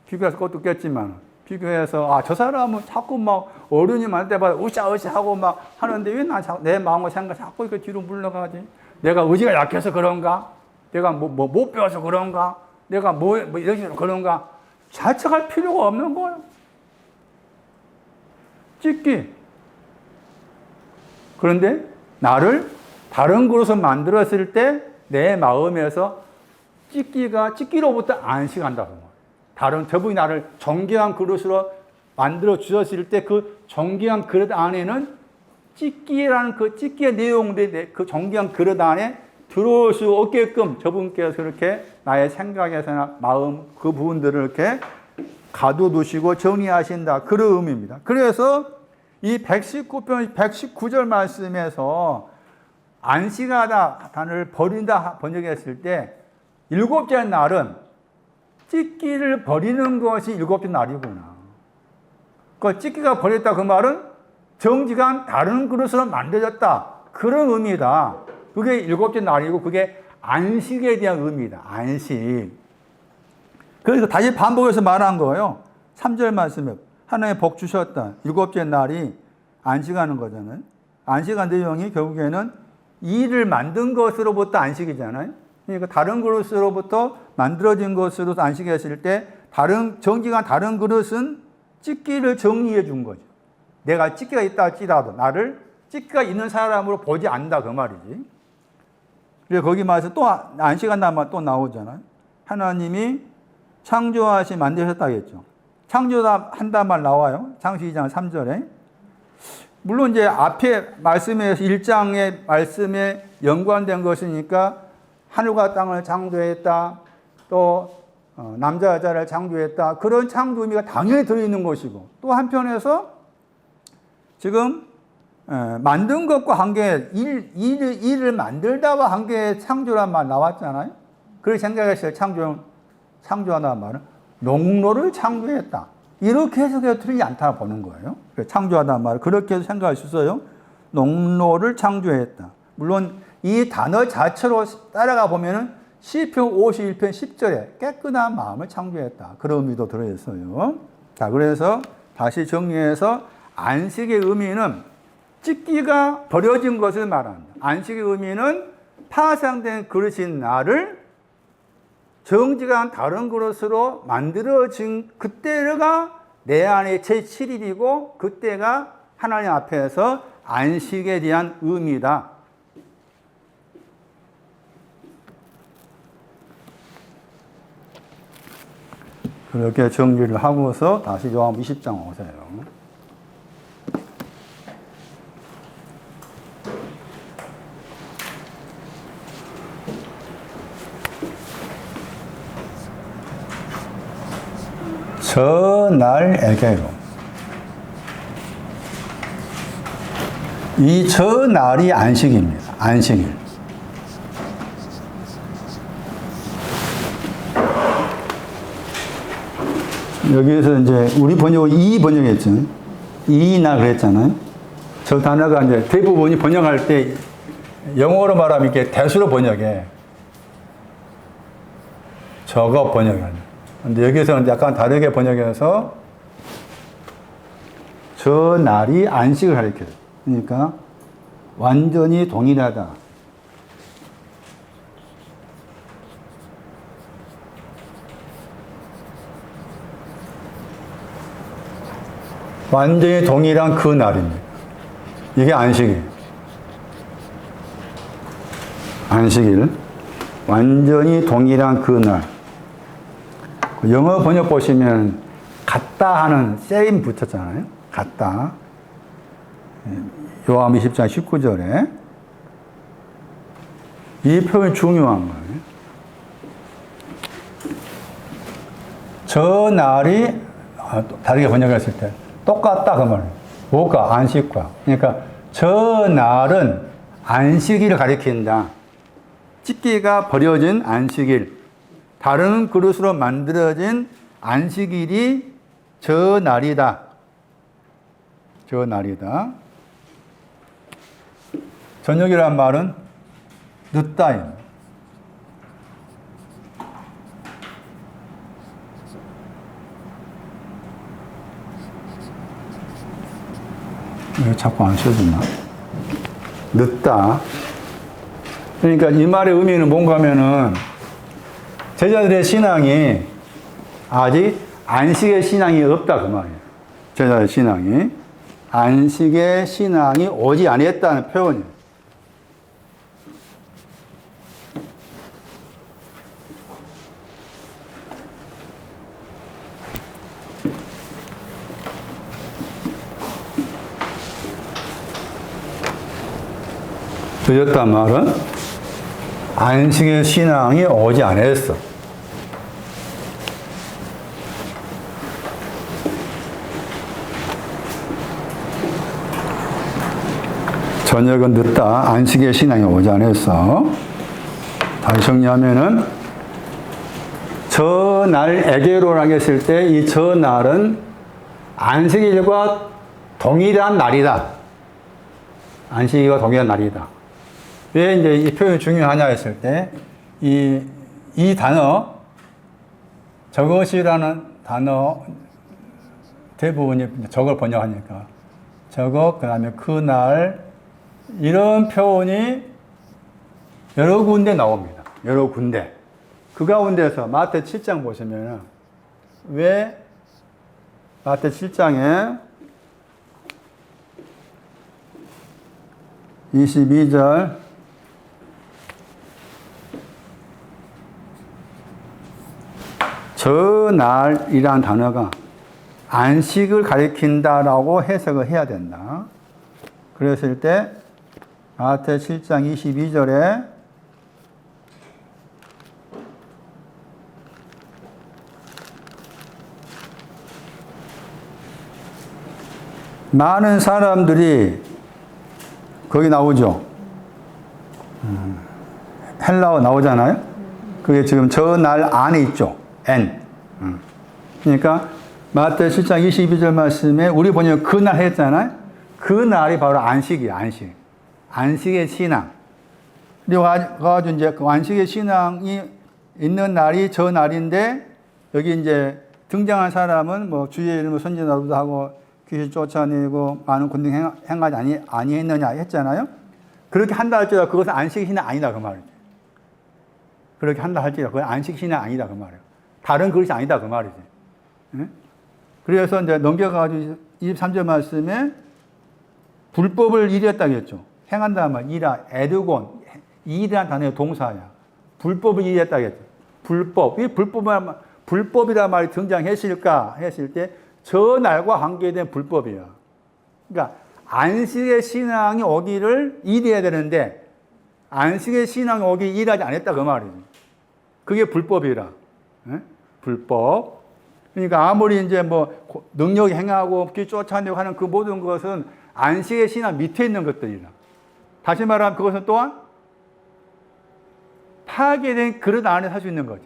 그것도 깼지만 비교해서 아, 저 사람은 자꾸 막 어른이 많을 때마다 으쌰으쌰 하고 막 하는데 왜 내 마음과 생각 자꾸 이렇게 뒤로 물러가지? 내가 의지가 약해서 그런가? 내가 못 배워서 그런가? 내가 이런 식으로 그런가? 자책할 필요가 없는 거예요. 찍기. 그런데 나를 다른 그릇을 만들었을 때 내 마음에서 찍기로부터 안식한다고. 다른 저분이 나를 정결한 그릇으로 만들어 주셨을 때 그 정결한 그릇 안에는 찍기라는 그 찍기의 내용들이 그 정결한 그릇 안에 들어올 수 없게끔 저분께서 그렇게 나의 생각에서나 마음 그 부분들을 이렇게 가둬두시고 정리하신다. 그런 의미입니다. 그래서 이 119편 119절 말씀에서 안식하다 단어를 버린다 번역했을 때 일곱째 날은 찍기를 버리는 것이 일곱째 날이구나. 그 찍기가 버렸다 그 말은 정직한 다른 그릇으로 만들어졌다. 그런 의미다. 그게 일곱째 날이고 그게 안식에 대한 의미다. 안식. 그래서 다시 반복해서 말한 거예요. 3절 말씀에 하나님 복 주셨다. 일곱째 날이 안식하는 거잖아요. 안식한 내용이 결국에는 일을 만든 것으로부터 안식이잖아요. 그러니까 다른 그릇으로부터 만들어진 것으로서 안식했을 때 정직한 다른 그릇은 찍기를 정리해 준 거죠. 내가 찍기가 있다 할지라도 나를 찍기가 있는 사람으로 보지 않는다 그 말이지. 그래서 거기 말해서 또 안식한다는 말 또 나오잖아요. 하나님이 창조하시 만드셨다 했죠. 창조한다는 말 나와요. 창세기 2장 3절에. 물론 이제 앞에 말씀에서 1장의 말씀에 연관된 것이니까 하늘과 땅을 창조했다. 또 남자 여자를 창조했다. 그런 창조 의미가 당연히 들어있는 것이고 또 한편에서 지금 만든 것과 관계 일을 만들다와 관계의 창조란 말 나왔잖아요. 그렇게 생각했어요. 창조하다는 말은 농로를 창조했다. 이렇게 해석해도 틀리지 않다 보는 거예요. 창조하다는 말을 그렇게 생각할 수 있어요. 농로를 창조했다. 물론 이 단어 자체로 따라가 보면은 시편 51편 10절에 깨끗한 마음을 창조했다. 그런 의미도 들어있어요. 자, 그래서 다시 정리해서 안식의 의미는 찍기가 버려진 것을 말합니다. 안식의 의미는 파상된 그릇인 나를 정직한 다른 그릇으로 만들어진 그때가 내 안의 제7일이고 그때가 하나님 앞에서 안식에 대한 의미다. 그렇게 정리를 하고서 다시 요한복음 20장 오세요. 저날에게로. 이 저날이 안식입니다. 안식일. 여기에서 이제 우리 번역은 이 번역했죠. 이날 그랬잖아요. 저 단어가 이제 대부분이 번역할 때 영어로 말하면 이렇게 대수로 번역해. 저거 번역하는. 근데 여기서는 약간 다르게 번역해서 저 날이 안식을 가리켜요. 그러니까 완전히 동일하다. 완전히 동일한 그 날입니다. 이게 안식이에요. 안식일. 완전히 동일한 그 날. 영어 번역 보시면 같다 하는 same 붙였잖아요. 같다. 요한복음 20장 19절에 이 표현이 중요한 거예요. 저 날이 다르게 번역했을 때 똑같다 그 말이에요. 뭐가? 안식과. 그러니까 저 날은 안식일을 가리킨다. 집게가 버려진 안식일, 다른 그릇으로 만들어진 안식일이 저 날이다. 저 날이다. 저녁이란 말은 늦다입니다. 왜 자꾸 안 써주나? 늦다. 그러니까 이 말의 의미는 뭔가 하면은 제자들의 신앙이 아직 안식의 신앙이 없다 그 말이에요. 제자의 신앙이 안식의 신앙이 오지 아니했다는 표현이에요. 늦었단 말은 안식의 신앙이 오지 않았어. 저녁은 늦다. 안식의 신앙이 오지 않았어. 다시 정리하면은 저날에게로라고 했을 때 이 저날은 안식일과 동일한 날이다. 안식일과 동일한 날이다. 왜 이제 이 표현이 중요하냐 했을 때, 이 단어, 저것이라는 단어, 대부분이 저걸 번역하니까, 저것, 그 다음에 그날, 이런 표현이 여러 군데 나옵니다. 여러 군데. 그 가운데서 마태 7장 보시면, 왜 마태 7장에 22절, 저날이란 단어가 안식을 가리킨다라고 해석을 해야 된다. 그랬을 때 마태 7장 22절에 많은 사람들이 거기 나오죠. 헬라어 나오잖아요. 그게 지금 저날 안에 있죠. N. 그러니까 마태 7장 22절 말씀에 우리 번역 그날 했잖아요. 그 날이 바로 안식이에요. 안식. 안식의 신앙. 그리고 가지고 이제 그 안식의 신앙이 있는 날이 저 날인데 여기 이제 등장한 사람은 뭐 주의 이름으로 선지자로도 하고 귀신 쫓아내고 많은 군등 행하지 아니했느냐 했잖아요. 그렇게 한다 할지라도 그것은 안식의 신앙 아니다 그 말이죠. 그렇게 한다 할지라도 그건 안식 신앙 아니다 그 말이에요. 다른 그릇이 아니다 그 말이지. 네? 그래서 이제 넘겨가지고 23절 말씀에 불법을 일했다고 했죠. 행한다는 말, 일하, 에드곤, 일이라는 단어의 동사야. 불법을 일했다고 했죠. 불법. 왜 불법이라는 말이 등장했을까 했을 때 저 날과 관계된 불법이야. 그러니까 안식의 신앙이 오기를 일해야 되는데 안식의 신앙이 오기 일하지 않았다 그 말이지. 그게 불법이라. 네? 불법. 그러니까 아무리 이제 뭐 능력이 행하고 귀 쫓아내고 하는 그 모든 것은 안식의 신앙 밑에 있는 것들이라. 다시 말하면 그것은 또한 파괴된 그릇 안에 살 수 있는 거지.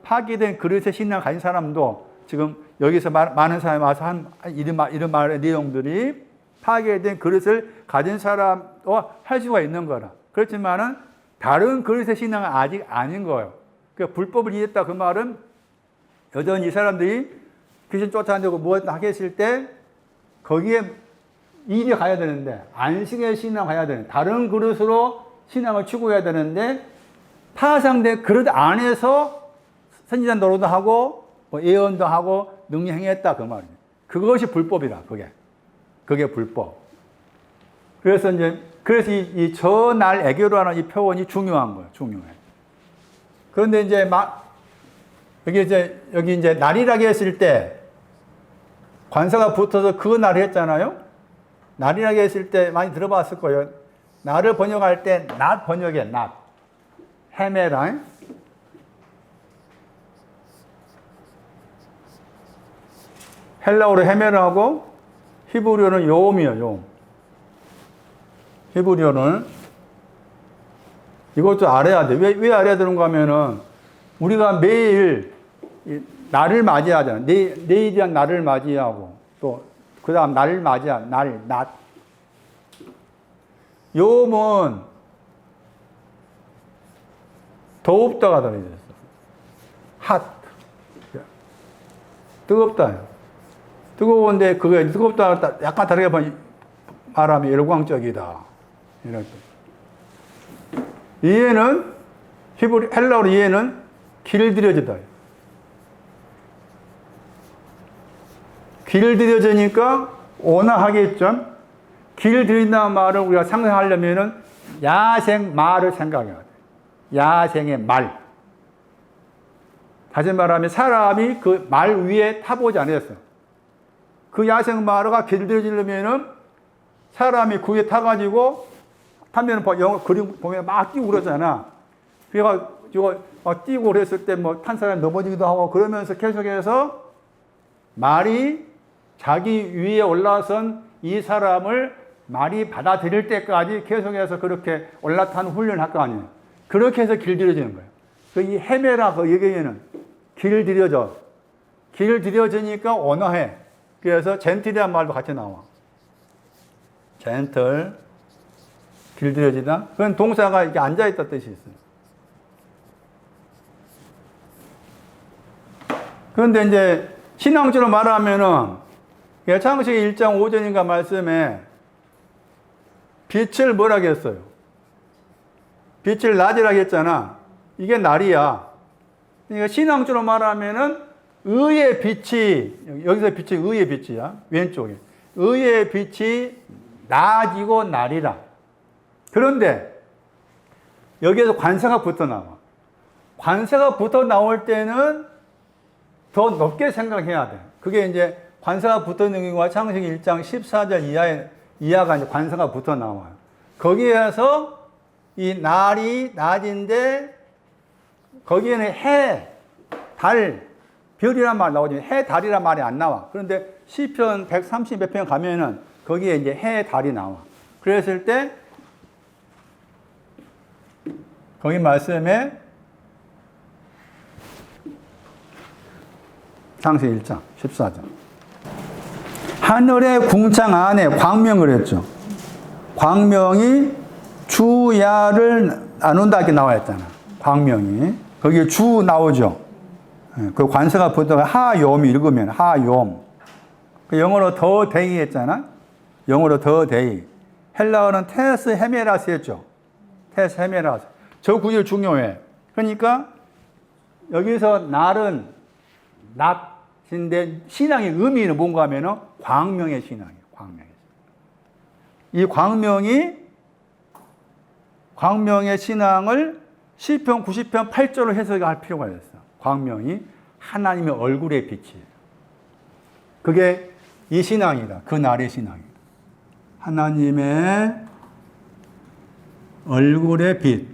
파괴된 그릇의 신앙을 가진 사람도 지금 여기서 많은 사람이 와서 이런 말의 내용들이 파괴된 그릇을 가진 사람도 할 수가 있는 거라. 그렇지만은 다른 그릇의 신앙은 아직 아닌 거예요. 그러니까 불법을 이했다 그 말은 여전히 이 사람들이 귀신 쫓아내고 무엇 하겠을 때 거기에 일이 가야 되는데 안식의 신앙 가야 되는데 다른 그릇으로 신앙을 추구해야 되는데 파상된 그릇 안에서 선지자 노릇도 하고 뭐 예언도 하고 능력 행했다 그 말이에요. 그것이 불법이라 그게 불법. 그래서 이 저날 애교라는 이 표현이 중요한 거예요. 중요해. 그런데 이제 여기 이제 날이라고 했을 때 관사가 붙어서 그 날 했잖아요. 날이라고 했을 때 많이 들어봤을 거예요. 날을 번역할 때 낮 번역이에요. 낮. 헤메라. 헬라어로 헤메라고 히브리어는 요음이에요, 요음. 히브리어는 이것도 알아야 돼. 왜 알아야 되는가 하면은 우리가 매일 날을 맞이하잖아. 내일이란 날을 맞이하고 또 그 다음 날을 맞이한 낮. 요음은 더웁다가 들어있어. 핫. 뜨겁다. 뜨거운데 그게 뜨겁다 약간 다르게 말하면 열광적이다. 이렇게. 이해는 헬라어로 이해는 길들여지다. 길들여지니까 온화하겠죠. 길들인다는 말을 우리가 상상하려면은 야생 말을 생각해야 돼. 야생의 말. 다시 말하면 사람이 그 말 위에 타보지 않았어. 그 야생 말가 길들여지려면은 사람이 그 위에 타가지고 타면은 영어 그림 보면 막 뛰고 그러잖아. 그래가지고 막 뛰고 그랬을 때 뭐 탄 사람이 넘어지기도 하고 그러면서 계속해서 말이 자기 위에 올라선 이 사람을 말이 받아들일 때까지 계속해서 그렇게 올라타는 훈련을 할 거 아니에요. 그렇게 해서 길들여지는 거예요. 이 헤메라 그 얘기에는 길들여져. 길들여지니까 온화해. 그래서 젠틀이라는 말도 같이 나와. 젠틀, 길들여지다. 그건 동사가 이렇게 앉아있다 뜻이 있어요. 그런데 이제 신앙적으로 말하면은 창세기 1장 5절인가 말씀에 빛을 뭐라고 했어요? 빛을 낮이라고 했잖아. 이게 날이야. 그러니까 신앙적으로 말하면은 의의 빛이, 여기서 빛이 의의 빛이야. 왼쪽에. 의의 빛이 낮이고 날이라. 그런데 여기에서 관사가 붙어 나와. 관사가 붙어 나올 때는 더 높게 생각해야 돼. 그게 이제 관사가 붙어 있는 경우가 창세기 1장 14절 이하가 이제 관사가 붙어 나와요. 거기에서 이 날이 낮인데 거기에는 해, 달, 별이란 말 나오지만 해, 달이란 말이 안 나와. 그런데 시편 130 몇 편 가면은 거기에 이제 해, 달이 나와. 그랬을 때 거기 말씀에 창세기 1장 14절 하늘의 궁창 안에 광명을 했죠. 광명이 주야를 나눈다 이렇게 나와 있잖아. 광명이 거기에 주 나오죠. 그 관사가 붙어가 하요미 읽으면 하요. 영어로 더 데이 했잖아. 영어로 더 데이. 헬라어는 테스 헤메라스 했죠. 테스 헤메라스. 저 구절 중요해. 그러니까 여기서 날은 낮인데 신앙의 의미는 뭔가 하면은 광명의 신앙이에요. 이 광명의 신앙을 시편 90편 8절로 해석할 필요가 있어. 광명이 하나님의 얼굴의 빛이에요. 그게 이 신앙이다. 그 날의 신앙이다. 하나님의 얼굴의 빛.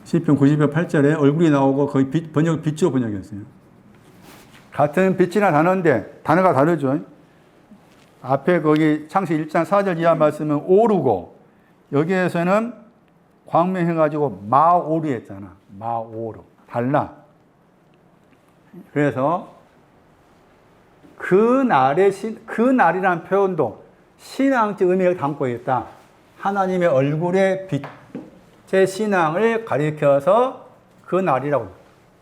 시편 90편 8절에 얼굴이 나오고 거의 빛으로 번역했어요. 같은 빛이나 단어가 다르죠. 앞에 거기 창세기 1장 4절 이하 말씀은 오르고 여기에서는 광명해가지고 마오르 했잖아. 마오르. 달라. 그래서 그 날이라는 표현도 신앙적 의미를 담고 있다. 하나님의 얼굴의 빛의 신앙을 가리켜서 그 날이라고.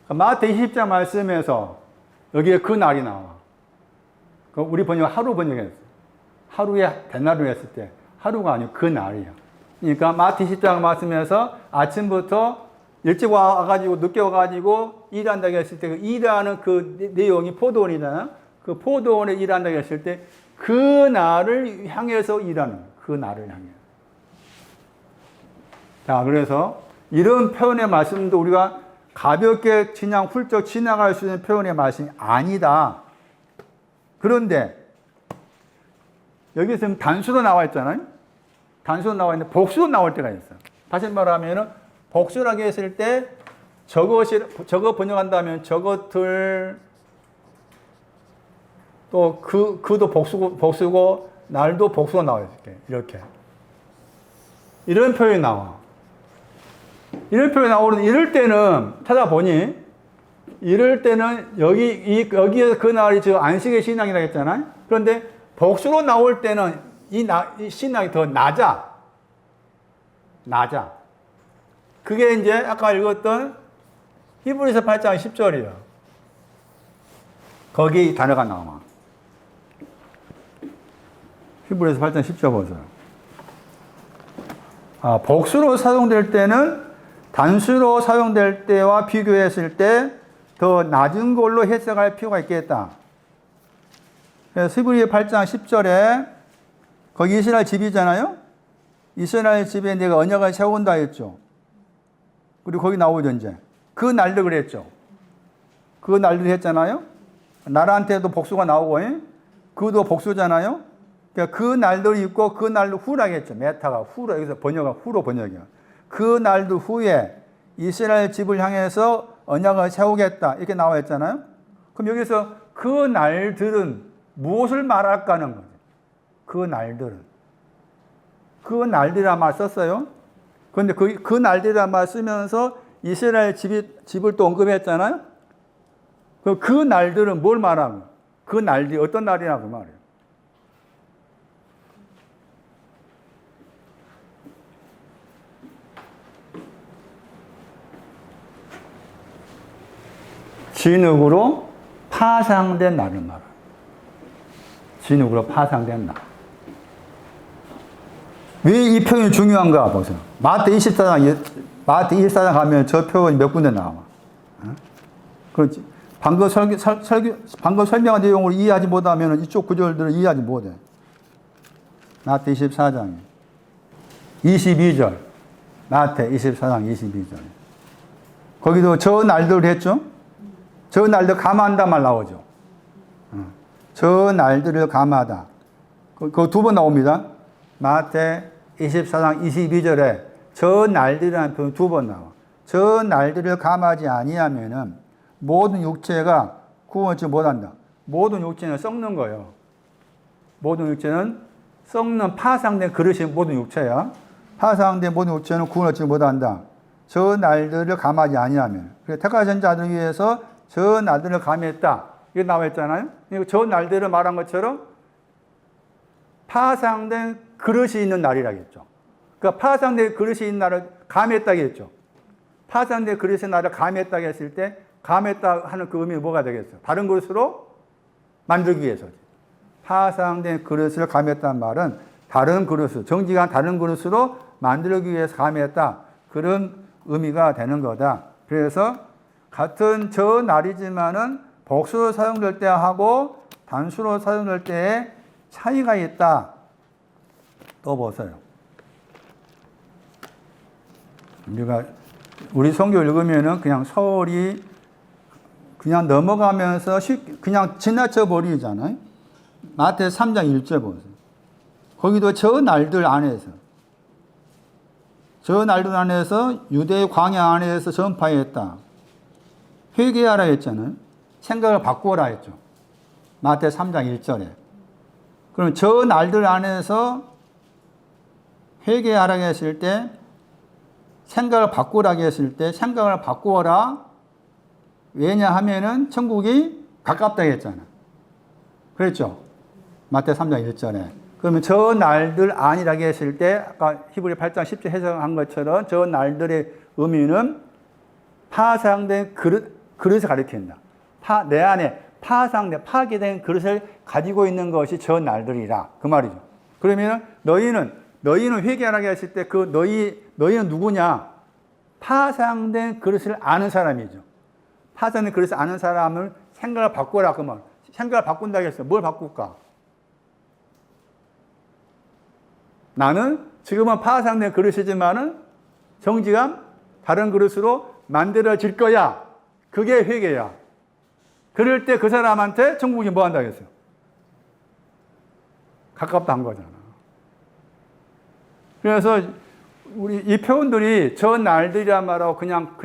마태 20장 말씀에서 여기에 그 날이 나와. 우리 번역 하루 번역했어. 하루에 대나루 했을 때 하루가 아니고 그 날이야. 그러니까 마태 10장 말씀에서 아침부터 일찍 와가지고 늦게 와가지고 일한다고 했을 때 그 일하는 그 내용이 포도원이잖아. 그 포도원에 일한다고 했을 때 그 날을 향해서 일하는 그 날을 향해. 자, 그래서 이런 표현의 말씀도 우리가 가볍게 그냥 훌쩍 지나갈 수 있는 표현의 말씀이 아니다. 그런데 여기서 단수도 나와 있잖아요. 단수도 나와 있는데 복수도 나올 때가 있어요. 다시 말하면 복수라고 했을 때 저거 번역한다면 저것들 또 그도 복수고 날도 복수가 나와요. 이렇게. 이런 표현이 나와. 이런 표현이 나오는, 이럴 때는, 찾아보니, 이럴 때는 여기에 그 날이 저 안식의 신앙이라고 했잖아요. 그런데 복수로 나올 때는 이 신앙이 더 낮아. 그게 이제 아까 읽었던 히브리서 8장 10절이에요. 거기 이 단어가 나와. 히브리서 8장 10절 보세요. 복수로 사용될 때는 단수로 사용될 때와 비교했을 때 더 낮은 걸로 해석할 필요가 있겠다. 그래서 히브리 8장 10절에 거기 이스라엘 집이잖아요. 이스라엘 집에 내가 언약을 세운다 했죠. 그리고 거기 나오죠 이제. 그 날도 그랬죠. 그 날도 했잖아요. 나라한테도 복수가 나오고 그도 복수잖아요. 그러니까 그 날도 있고 그 날도 후라겠죠. 메타가 후로, 여기서 번역은 후로 번역이야. 그 날도 후에 이스라엘 집을 향해서 언약을 세우겠다 이렇게 나와 있잖아요. 그럼 여기서 그 날들은 무엇을 말할까 하는 거죠. 그 날들이란 말 썼어요. 그런데 그 날들이란 말 쓰면서 이스라엘 집을 또 언급했잖아요. 그 날들은 뭘 말하고, 그 날들이 어떤 날이라고 말해요. 진흙으로 파상된 날을 말해요. 진흙으로 파상된 날. 왜 이 표현이 중요한가 보세요. 마태 24장 가면 저 표현이 몇 군데 나와. 그렇지. 방금 설명한 내용을 이해하지 못하면 이쪽 구절들을 이해하지 못해. 마태 24장 22절. 마태 24장 22절. 거기도 저 날들 했죠? 저 날들 감한다 말 나오죠. 저 날들을 감하다. 그거 두 번 나옵니다. 마태 24장 22절에 저 날들이라는 표현 두 번 나와. 저 날들을 감하지 아니하면은 모든 육체가 구원받지 못한다. 모든 육체는 썩는 거예요. 모든 육체는 썩는 파상된 그릇이 모든 육체야. 파상된 모든 육체는 구원받지 못한다. 저 날들을 감하지 아니하면. 그래서 택하신 자들 위해서 저 날들을 감했다. 이게 나와 있잖아요. 저 날들을 말한 것처럼 파상된 그릇이 있는 날이라겠죠. 그러니까 파상된 그릇이 있는 날을 감했다겠죠. 파상된 그릇의 날을 감했다고 했을 때 감했다 하는 그 의미는 뭐가 되겠어요? 다른 그릇으로 만들기 위해서지. 파상된 그릇을 감했다는 말은 다른 그릇을, 정직한 다른 그릇으로 만들기 위해서 감했다. 그런 의미가 되는 거다. 그래서 같은 저 날이지만은 복수로 사용될 때하고 단수로 사용될 때에 차이가 있다. 또 보세요. 우리 성경 읽으면은 그냥 서울이 그냥 넘어가면서 그냥 지나쳐 버리잖아요. 마태 3장 1절 보세요. 거기도 저 날들 안에서 유대 광야 안에서 전파했다. 회개하라 했잖아요. 생각을 바꾸어라 했죠. 마태 3장 1절에. 그럼 저 날들 안에서 회개하라 했을 때, 생각을 바꾸라 했을 때, 생각을 바꾸어라. 왜냐하면은 천국이 가깝다 했잖아. 그랬죠? 마태 3장 1절에. 그러면 저 날들 아니라고 했을 때, 아까 히브리 8장 10절 해석한 것처럼 저 날들의 의미는 파상된 그릇을 가리킨다. 내 안에 파괴된 그릇을 가지고 있는 것이 저 날들이라. 그 말이죠. 그러면 너희는 회개하라고 했을 때 그 너희는 누구냐? 파상된 그릇을 아는 사람이죠. 파상된 그릇을 아는 사람을 생각을 바꾸라. 그 말. 생각을 바꾼다고 했어요. 뭘 바꿀까? 나는 지금은 파상된 그릇이지만은 정직한 다른 그릇으로 만들어질 거야. 그게 회개야. 그럴 때 그 사람한테 천국이 뭐 한다고 했어요? 가깝다 한 거잖아. 그래서 우리 이 표현들이 저 날들이란 말하고 그냥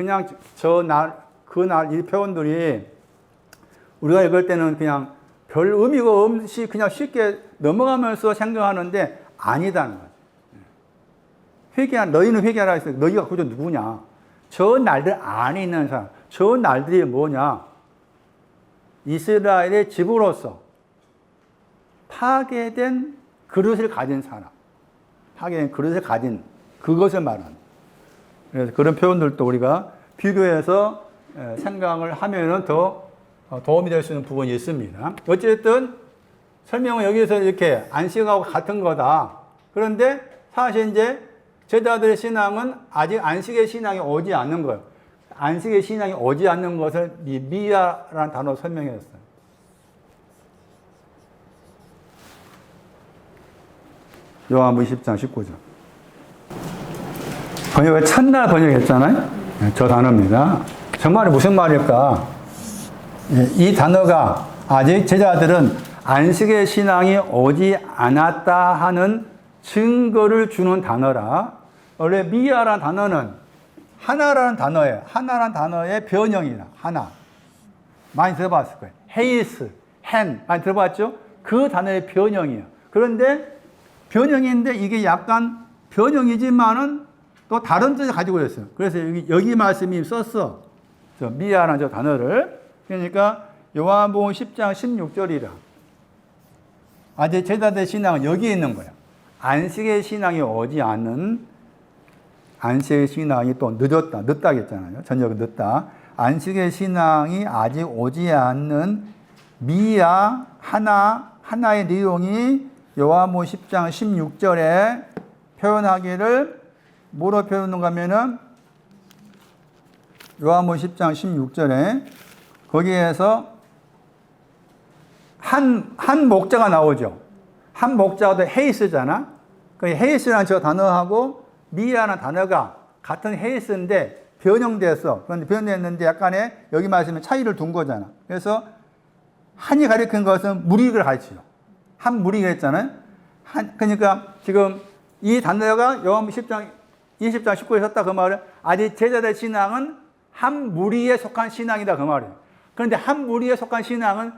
저 날, 그 날, 이 표현들이 우리가 읽을 때는 그냥 별 의미가 없이 그냥 쉽게 넘어가면서 생각하는데 아니다는 거죠. 너희는 회개하라 했어요. 너희가 그저 누구냐? 저 날들 안에 있는 사람. 저 날들이 뭐냐? 이스라엘의 집으로서 파괴된 그릇을 가진 사람. 파괴된 그릇을 가진 그것을 말하는. 그래서 그런 표현들도 우리가 비교해서 생각을 하면은 더 도움이 될 수 있는 부분이 있습니다. 어쨌든 설명은 여기서 이렇게 안식하고 같은 거다. 그런데 사실 이제 제자들의 신앙은 아직 안식의 신앙이 오지 않는 거예요. 안식의 신앙이 오지 않는 것을 미야라는 단어로 설명했어요. 요한복음 10장 19절. 번역을 첫날 번역했잖아요. 저 단어입니다. 정말 무슨 말일까? 이 단어가 아직 제자들은 안식의 신앙이 오지 않았다 하는 증거를 주는 단어라. 원래 미야라는 단어는 하나라는 단어예요. 하나라는 단어의 변형이다. 하나. 많이 들어봤을 거예요. 헤이스, 헨 많이 들어봤죠? 그 단어의 변형이에요. 그런데 변형인데 이게 약간 변형이지만은 또 다른 뜻을 가지고 있어요. 그래서 여기 말씀이 썼어. 저 미야라는 저 단어를. 그러니까 요한복음 10장 16절이라. 아직 제자들의 신앙은 여기에 있는 거예요. 안식의 신앙이 오지 않는, 안식의 신앙이 또 늦다 했잖아요. 저녁은 늦다. 안식의 신앙이 아직 오지 않는 미야 하나의 내용이 요한복음 10장 16절에 표현하기를 뭐로 표현하는가 하면은 요한복음 10장 16절에 거기에서 한 목자가 나오죠. 한 목자도 헤이스잖아. 그 헤이스라는 저 단어하고 미라는 단어가 같은 헤이스인데 변형돼서, 그런데 변형됐는데 약간의 여기 말씀에 차이를 둔 거잖아. 그래서 한이 가리킨 것은 무리를 가르치죠. 한 무리가 했잖아요. 그러니까 지금 이 단어가 요한복음 10장 20장 19에 썼다 그 말은 아직 제자들의 신앙은 한 무리에 속한 신앙이다 그 말이에요. 그런데 한 무리에 속한 신앙은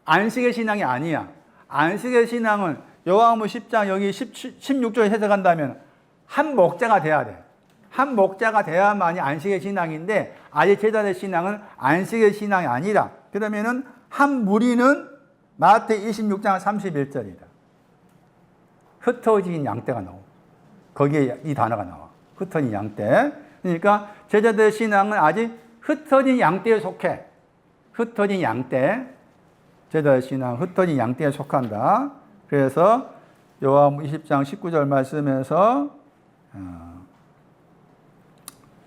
안식의 신앙이 아니야. 안식의 신앙은 요한복음 10장 여기 16절에 해석한다면 한 목자가 돼야 돼. 한 목자가 돼야만이 안식의 신앙인데 아직 제자들의 신앙은 안식의 신앙이 아니라, 그러면은 한 무리는 마태 26장 31절이다. 흩어진 양떼가 나오고 거기에 이 단어가 나와. 흩어진 양떼. 그러니까 제자들의 신앙은 아직 흩어진 양떼에 속해. 흩어진 양떼. 제자의 신앙 흩어진 양떼에 속한다. 그래서 요한복음 20장 19절 말씀에서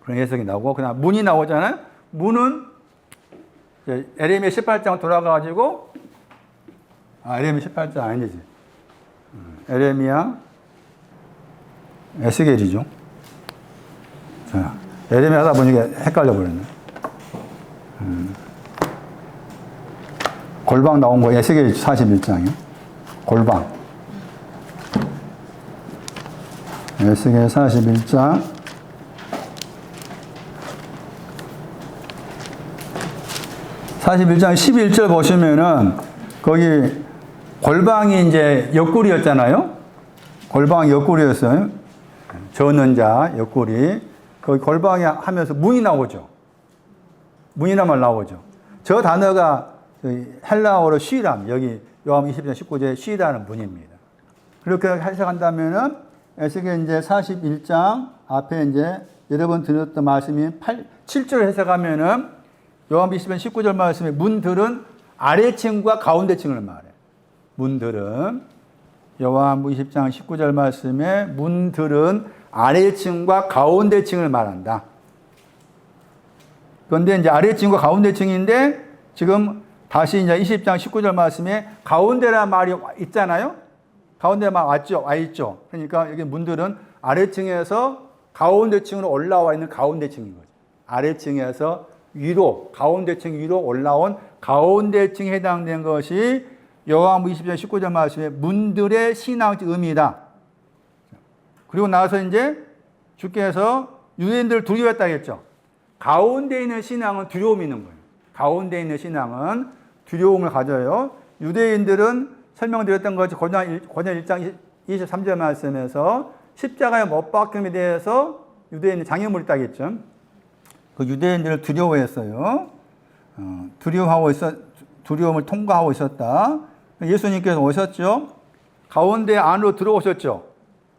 그런 해석이 나오고, 그다음 문이 나오잖아요. 문은 에레미야 18장 돌아가가지고 에레미야 18장 아니지. 에레미야 에스겔이죠. 자, 에레미야 하다 보니까 헷갈려 버렸네. 골방 나온 거 에스겔 41장이요. 골방. 에스겔 41장 11절 보시면은 거기 골방이 이제 옆구리였잖아요. 골방이 옆구리였어요. 저는 자 옆구리. 거기 골방이 하면서 문이 나오죠. 문이란 말 나오죠. 저 단어가 헬라어로 쉬람, 여기 요한복음 20장 19절에 쉬라는 문입니다. 그렇게 해석한다면은 에스겔 이제 41장 앞에 이제 여러 번 드렸던 말씀이 7절 해석하면은 요한복음 20장 19절 말씀에 문들은 아래층과 가운데층을 말해. 문들은 요한복음 20장 19절 말씀에 문들은 아래층과 가운데층을 말한다. 그런데 이제 아래층과 가운데층인데 지금 다시 이제 20장 19절 말씀에 가운데란 말이 있잖아요. 가운데 말 와 있죠. 그러니까 여기 문들은 아래층에서 가운데층으로 올라와 있는 가운데층인 거죠. 아래층에서 위로, 가운데층 위로 올라온 가운데층에 해당된 것이 요한복음 20장 19절 말씀에 문들의 신앙적 의미다. 그리고 나서 이제 주께서 유대인들을 두려워했다 했죠. 가운데 있는 신앙은 두려움이 있는 거예요. 가운데 있는 신앙은 두려움을 가져요. 유대인들은 설명드렸던 것이 고전 1장 23절 말씀에서 십자가에 못 박힘에 대해서 유대인은 장애물이 있다고 했죠. 그 유대인들을 두려워했어요. 두려움을 통과하고 있었다. 예수님께서 오셨죠. 가운데 안으로 들어오셨죠.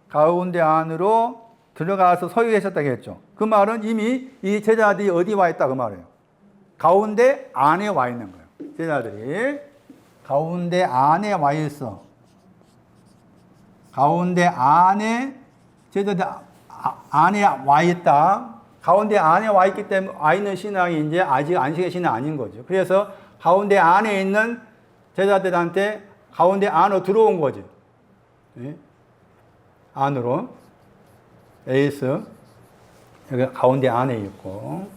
가운데 안으로 들어가서 서 계셨다고 했죠. 그 말은 이미 이 제자들이 어디 와 있다 그 말이에요. 가운데 안에 와 있는 거예요. 제자들이 가운데 안에 와 있어. 가운데 안에 제자들 안에 와 있다. 가운데 안에 와 있기 때문에 와 있는 신앙이 이제 아직 안식의 신앙 아닌 거죠. 그래서 가운데 안에 있는 제자들한테 가운데 안으로 들어온 거지. 네? 안으로. 에이스. 여기 가운데 안에 있고.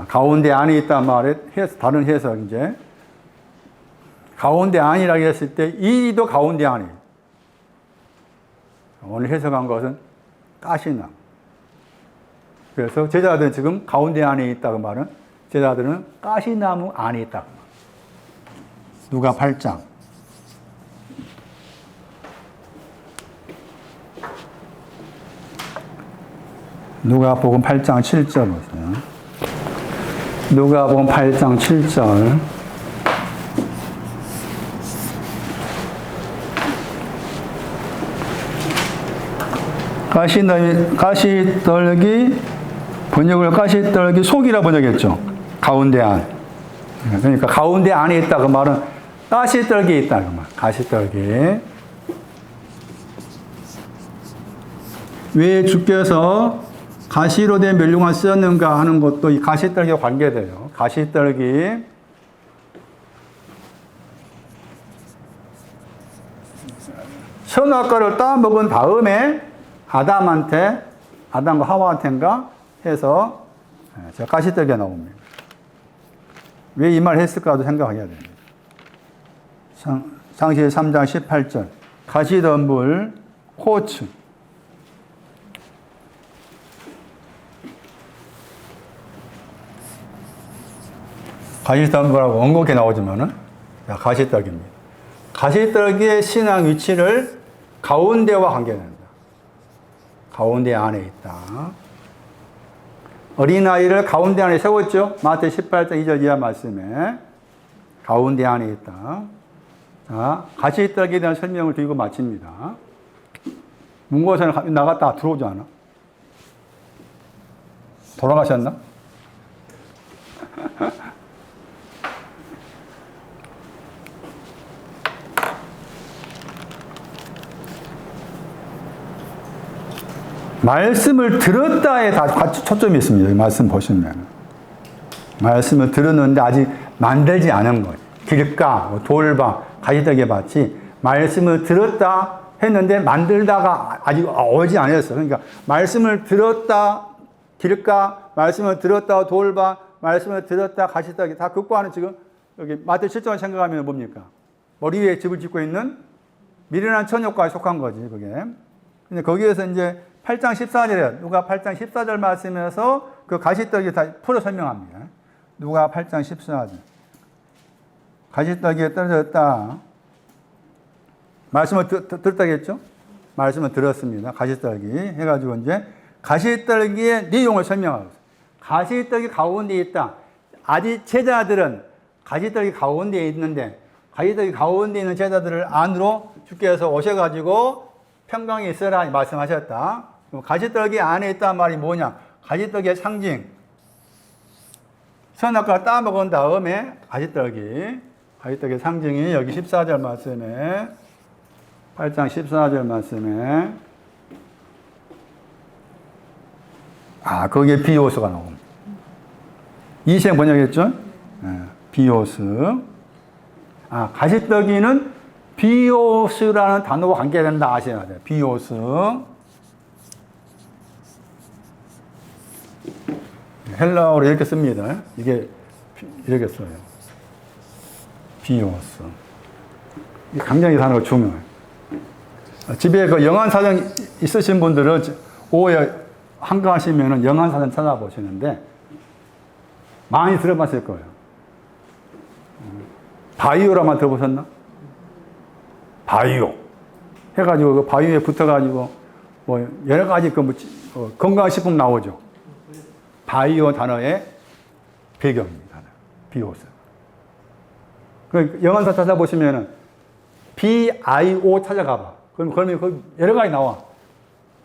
가운데 안에 있단 말에 다른 해석 이제. 가운데 안이라고 했을 때 이도 가운데 안에. 오늘 해석한 것은 가시나. 그래서 제자들은 지금 가운데 안에 있다고 말은 제자들은 가시나무 안에 있다. 누가 8장. 누가복음 8장 7절 보세요. 누가복음 8장 7절. 가시떨기 번역을 가시떨기 속이라 번역했죠. 가운데 안. 그러니까 가운데 안에 있다 그 말은 가시떨기에 있다 그 말. 가시떨기. 왜 주께서 가시로 된 멸류관 쓰였는가 하는 것도 이 가시떨기와 관계돼요. 가시떨기. 선악과를 따먹은 다음에 아담과 하와한테인가 해서 저 가시떨기가 나옵니다. 왜 이 말을 했을까도 생각해야 됩니다. 창세기 3장 18절. 가시덤불, 코츠. 가시덤불하고 원곡에 나오지만은 가시떨기입니다. 가시떨기의 신앙 위치를 가운데와 관계된다. 가운데 안에 있다. 어린아이를 가운데 안에 세웠죠. 마태 18장 2절 이하 말씀에 가운데 안에 있다. 자, 가시떨기에 대한 설명을 드리고 마칩니다. 문고사는 나갔다 들어오지 않아? 돌아가셨나? 말씀을 들었다에 다 초점이 있습니다. 말씀 보시면. 말씀을 들었는데 아직 만들지 않은 거예요. 길가, 돌바, 가시떨기 밭이 말씀을 들었다 했는데 만들다가 아직 오지 않았어요. 그러니까 말씀을 들었다, 길가, 말씀을 들었다, 돌바, 말씀을 들었다, 가시떨기 다 극과는 지금 여기 마태 7장을 생각하면 뭡니까? 머리 위에 집을 짓고 있는 미련한 처녀과에 속한 거지, 그게. 근데 거기에서 이제 8장 14절에 누가 8장 14절 말씀에서 그 가시떨기 다 풀어 설명합니다. 누가 8장 14절. 가시떨기에 떨어졌다. 말씀을 들었다겠죠? 말씀을 들었습니다. 가시떨기 해가지고 이제 가시떨기의 내용을 설명하고 있어요. 가시떨기 가운데 있다. 아직 제자들은 가시떨기 가운데에 있는데 가시떨기 가운데 있는 제자들을 안으로 주께서 오셔가지고 평강에 있으라 말씀하셨다. 가시떨기 안에 있다는 말이 뭐냐? 가시떨기의 상징. 선악과를 따먹은 다음에 가시떨기의 상징이 여기 14절 말씀에 8장 14절 말씀에 거기에 비오스가 나옵니다. 이생 번역했죠? 비오스. 가시떨기는 비오스라는 단어와 관계된다 아셔야 돼요. 비오스. 헬라어로 이렇게 씁니다. 이게 이렇게 써요. 비오스. 굉장히 단어가 중요해요. 집에 그 영한사전 있으신 분들은 오후에 한가하시면 영한사전 찾아보시는데 많이 들어봤을 거예요. 바이오라만 들어보셨나? 바이오. 해가지고 그 바이오에 붙어가지고 뭐 여러 가지 그 건강식품 나오죠. 바이오 단어의 배경입니다. 비오스. 그 영어사 찾아보시면은 BIO 찾아가봐. 그러면 그 여러 가지 나와.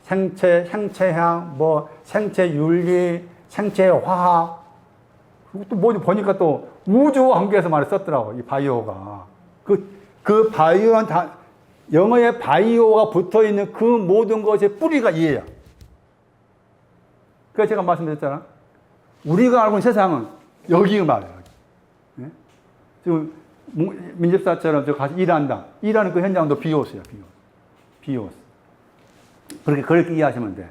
생체, 생체향, 뭐 생체윤리, 생체화학. 또 뭐 보니까 또 우주 관계에서 말을 썼더라고. 이 바이오가. 그 바이오한 영어에 바이오가 붙어 있는 그 모든 것의 뿌리가 이해야. 그래서 제가 말씀드렸잖아. 우리가 알고 있는 세상은 여기 말이야. 네? 지금 민집사처럼 저 가서 일한다. 일하는 그 현장도 비오스야, 비오스. 그렇게 이해하시면 돼.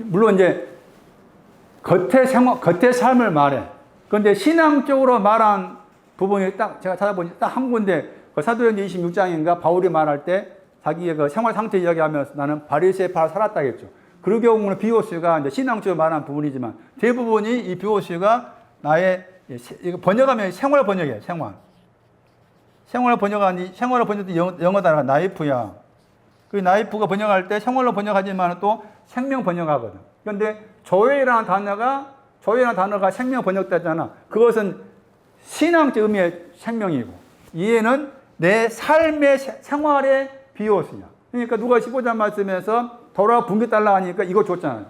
물론 이제 겉의 삶을 말해. 그런데 신앙적으로 말한 부분이 딱 제가 찾아보니 딱 한 군데 그 사도행전 26장인가 바울이 말할 때 자기의 그 생활 상태 이야기하면서 나는 바리새파로 살았다 했죠. 그 경우는 비오스가 이제 신앙적으로 말하는 부분이지만 대부분이 이 비오스가 나의 번역하면 생활 번역이에요. 생활 번역도 영어 단어가 나이프야. 그 나이프가 번역할 때 생활로 번역하지만 또 생명 번역하거든. 그런데 조회라는 단어가 생명 번역되잖아. 그것은 신앙적 의미의 생명이고 이해는 내 삶의 생활의 비오스야. 그러니까 누가 15장 말씀에서 돌아 붕괴달라 하니까 이거 줬잖아요.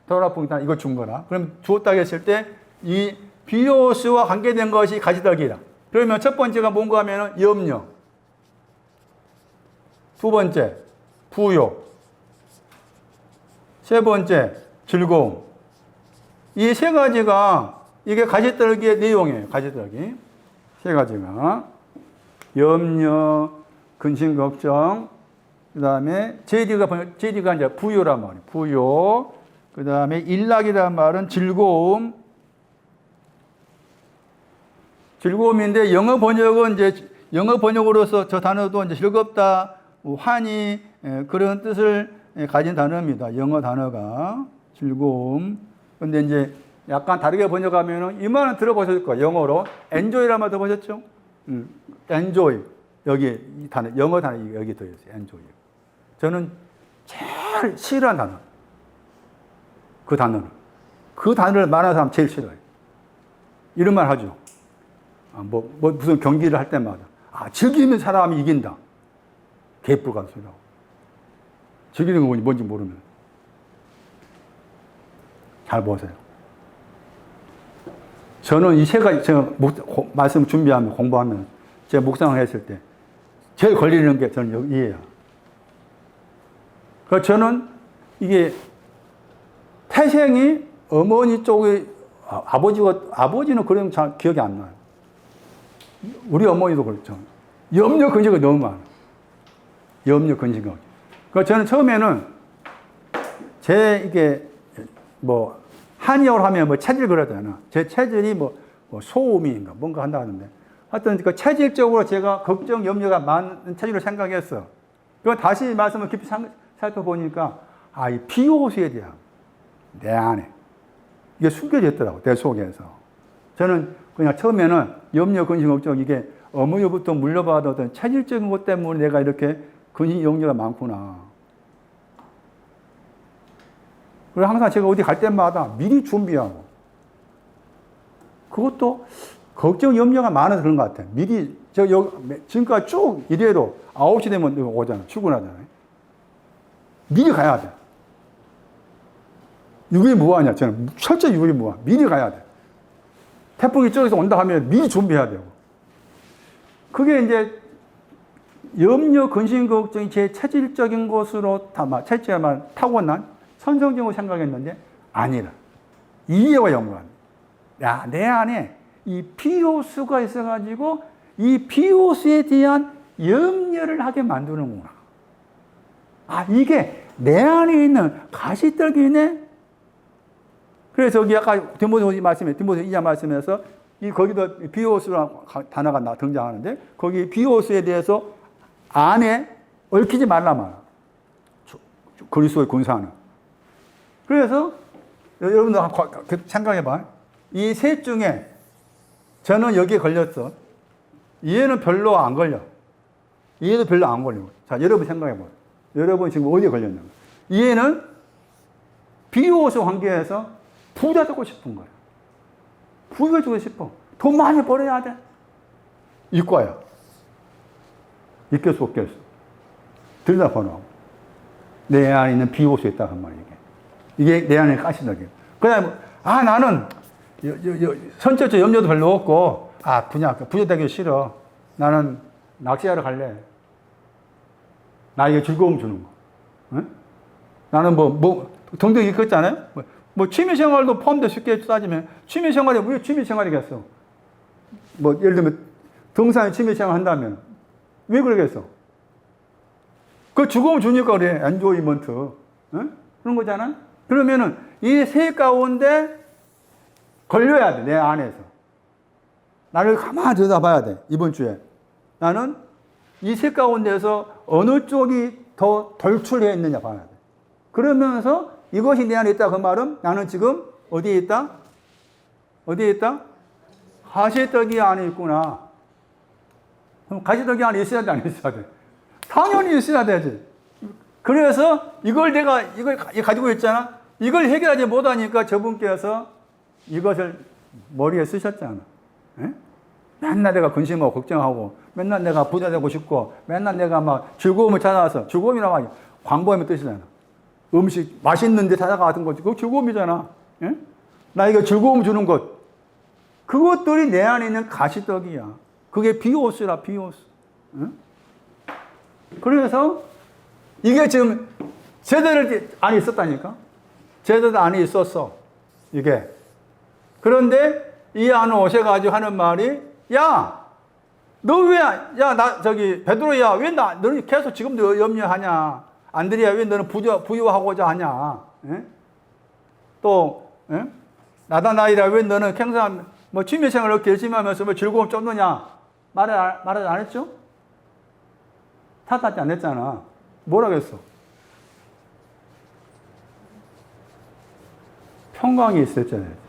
돌아 붕괴달라 이거 준 거라. 그럼 주었다고 했을 때 이 비오스와 관계된 것이 가지떡이다. 그러면 첫 번째가 뭔가 하면은 염려. 두 번째, 부요. 세 번째, 즐거움. 이 세 가지가 이게 가지떨기의 내용이에요. 가지떨기. 세 가지가. 염려, 근심, 걱정. 그 다음에 제디가 이제 부요란 말이에요. 부요. 그 다음에 일락이란 말은 즐거움. 즐거움인데 영어 번역으로서 저 단어도 이제 즐겁다, 환희 그런 뜻을 가진 단어입니다. 영어 단어가 즐거움. 근데 이제 약간 다르게 번역하면은 이만은 들어보셨을 거예요. 영어로 enjoy라는 말 들어보셨죠? enjoy 여기 이 단어 영어 단어 여기 들어 있어요. enjoy. 저는 제일 싫어하는 단어. 그 단어를 말하는 사람 제일 싫어해요. 이런 말 하죠. 무슨 경기를 할 때마다 즐기는 사람이 이긴다. 개뿔 같은 소리라고. 즐기는 거 뭔지 모르면. 잘 보세요. 저는 이 세 가지, 제가 말씀 준비하면, 공부하면, 제가 묵상을 했을 때, 제일 걸리는 게 저는 이해야. 그래서 저는 이게 태생이 어머니 쪽에, 아버지는 그런 잘 기억이 안 나요. 우리 어머니도 그렇죠. 염려, 근심이 너무 많아. 염려, 근심, 걱정. 그러니까 저는 처음에는 이게 한의학으로 하면 체질 그러잖아. 제 체질이 소음인가 뭔가 한다 하는데. 하여튼 그 체질적으로 제가 걱정, 염려가 많은 체질로 생각했어. 그리고 다시 말씀을 깊이 살펴보니까, 이 비호수에 대한 내 안에 이게 숨겨져 있더라고, 내 속에서. 저는 그냥 처음에는 염려, 근심, 걱정, 이게 어머니부터 물려받은 어떤 체질적인 것 때문에 내가 이렇게 근심, 염려가 많구나. 그리고 항상 제가 어디 갈 때마다 미리 준비하고. 그것도 걱정, 염려가 많아서 그런 것 같아요. 미리, 지금까지 쭉 이래로 9시 되면 오잖아요. 출근하잖아요. 미리 가야 돼. 6일 무한이야. 저는 철저히 6일 무한. 미리 가야 돼. 태풍이 이쪽에서 온다 하면 미리 준비해야 되고. 그게 이제 염려, 근심, 걱정이 제 체질적인 것으로 체질만 타고난 선성적으로 생각했는데 아니라 이해와 연관합니다. 내 안에 이 비호수가 있어가지고 이 비호수에 대한 염려를 하게 만드는구나. 이게 내 안에 있는 가시떨기네. 그래서 여기 아까 디모데 2장 말씀에서 거기도 비오스라는 단어가 등장하는데 거기 비오스에 대해서 안에 얽히지 말라 말. 그리스도의 군사는. 그래서 여러분들 생각해봐. 이 셋 중에 저는 여기에 걸렸어. 이해는 별로 안 걸려. 이해도 별로 안 걸려. 자, 여러분 생각해봐요. 여러분 지금 어디에 걸렸냐고. 이해는 비호소 관계에서 부자 되고 싶은 거야. 부자 되고 싶어. 돈 많이 벌어야 돼. 이과야. 있겠어, 없겠어. 들여다보라고. 내 안에 있는 비호소에 있다, 한 말이야, 이게 내 안에 가시적이야. 그냥, 나는, 선천적 염려도 별로 없고, 부자 되기 싫어. 나는 낚시하러 갈래. 나에게 즐거움 주는 거. 응? 나는 등등 있겠잖아요? 취미생활도 포함돼 쉽게 따지면, 취미생활이 왜 취미생활이겠어? 예를 들면, 등산에 취미생활 한다면, 왜 그러겠어? 그 즐거움 주니까 그래. 엔조이먼트. 응? 그런 거잖아? 그러면은, 이 세 가운데 걸려야 돼, 내 안에서. 나를 가만히 들여다봐야 돼, 이번 주에. 나는 이 세 가운데서 어느 쪽이 더 덜출해 있느냐 봐야 돼. 그러면서 이것이 내 안에 있다, 그 말은 나는 지금 어디에 있다? 어디에 있다? 가시떡이 안에 있구나. 그럼 가시떡이 안에 있어야 돼, 안 있어야 돼? 당연히 있어야 되지. 그래서 이걸 가지고 있잖아. 이걸 해결하지 못하니까 저분께서 이것을 머리에 쓰셨잖아. 에? 맨날 내가 근심하고 걱정하고, 맨날 내가 부자 되고 싶고, 맨날 내가 막 즐거움을 찾아와서, 즐거움이라고 하니 광범위한 뜻이잖아. 음식 맛있는 데 찾아가는 거지. 그거 즐거움이잖아. 에? 나에게 즐거움 주는 것. 그것들이 내 안에 있는 가시떡이야. 그게 비오스라, 비오스. 에? 그래서 이게 지금 제대로 안에 있었다니까? 제대로 안에 있었어. 이게. 그런데 이 안에 오셔가지고 하는 말이, 베드로야, 왜 너는 계속 지금도 염려하냐? 안드레야, 왜 너는 부유하고자 하냐? 에? 또, 나다나이라, 왜 너는 항상 취미생활을 이렇게 열심히 하면서 즐거움 쫓느냐? 말을 안 했죠? 탓하지 안 했잖아. 뭐라고 했어? 평강이 있었잖아요.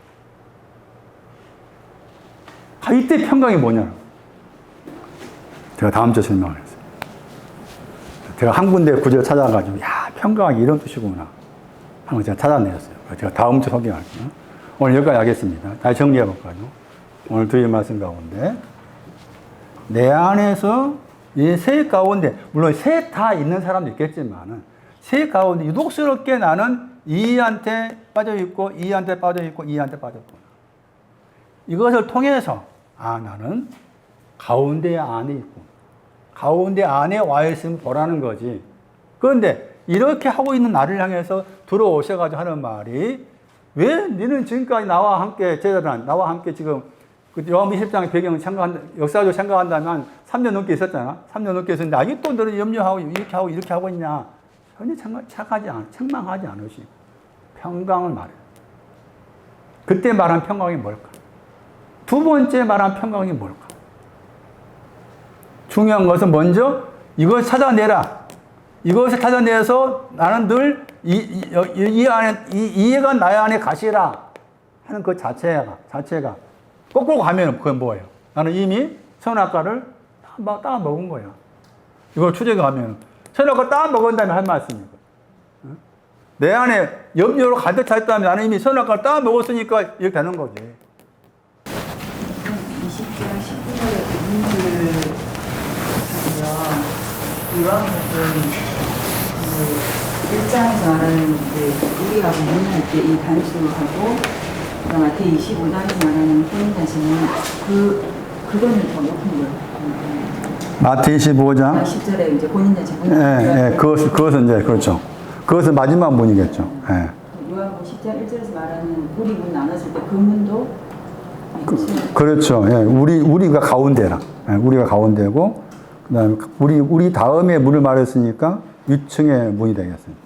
이때 평강이 뭐냐? 제가 다음 주에 설명을 했어요. 제가 한 군데 구절 찾아가지고, 평강이 이런 뜻이구나 하는 걸 제가 찾아내었어요. 제가 다음 주에 소개할게요. 오늘 여기까지 하겠습니다. 다시 정리해볼까요? 오늘 드릴 말씀 가운데, 내 안에서 이 세 가운데, 물론 세 다 있는 사람도 있겠지만은, 세 가운데 유독스럽게 나는 이한테 빠져있고, 이한테 빠져있고, 이한테 빠졌구나. 이것을 통해서, 나는 가운데 안에 있고, 가운데 안에 와 있으면 보라는 거지. 그런데 이렇게 하고 있는 나를 향해서 들어오셔가지고 하는 말이, 왜 너는 지금까지 나와 함께, 제자들은 나와 함께 지금, 요한복음 20장의 배경을 역사적으로 생각한다면 3년 넘게 있었잖아. 3년 넘게 있었는데, 아직도 너는 염려하고, 이렇게 하고 있냐. 전혀 책망하지 않으시고, 평강을 말해. 그때 말한 평강이 뭘까? 두 번째 말한 평강이 뭘까? 중요한 것은 먼저 이걸 찾아내라. 이것을 찾아내서 나는 늘 이해가 나의 안에 가시라 하는 그 자체가 거꾸로 가면 그건 뭐예요? 나는 이미 선악과를 따 먹은 거야. 이걸 추적해 가면 선악과 따 먹은 다음에 할 말씀이고, 내 안에 염려로 가득 차 있다면 나는 이미 선악과를 따 먹었으니까 이렇게 되는 거지. 20절, 19절의 문제를 보면 요한복음 1장에서 말하는 우리하고 문할 때 이 단수하고, 그다음 마태 25장에서 말하는 혼인자신은 그거는 더 높은 거예요. 마태 25장 10절에 이제 혼인자신. 그것은 이제 그렇죠. 그것은 마지막 문이겠죠. 요한복음 10장 1절에서 말하는 우리 문 나눴을 때 그 문도 그렇죠. 우리가 가운데라. 우리가 가운데고, 그다음에 우리 다음에 문을 말했으니까 위층의 문이 되겠습니다.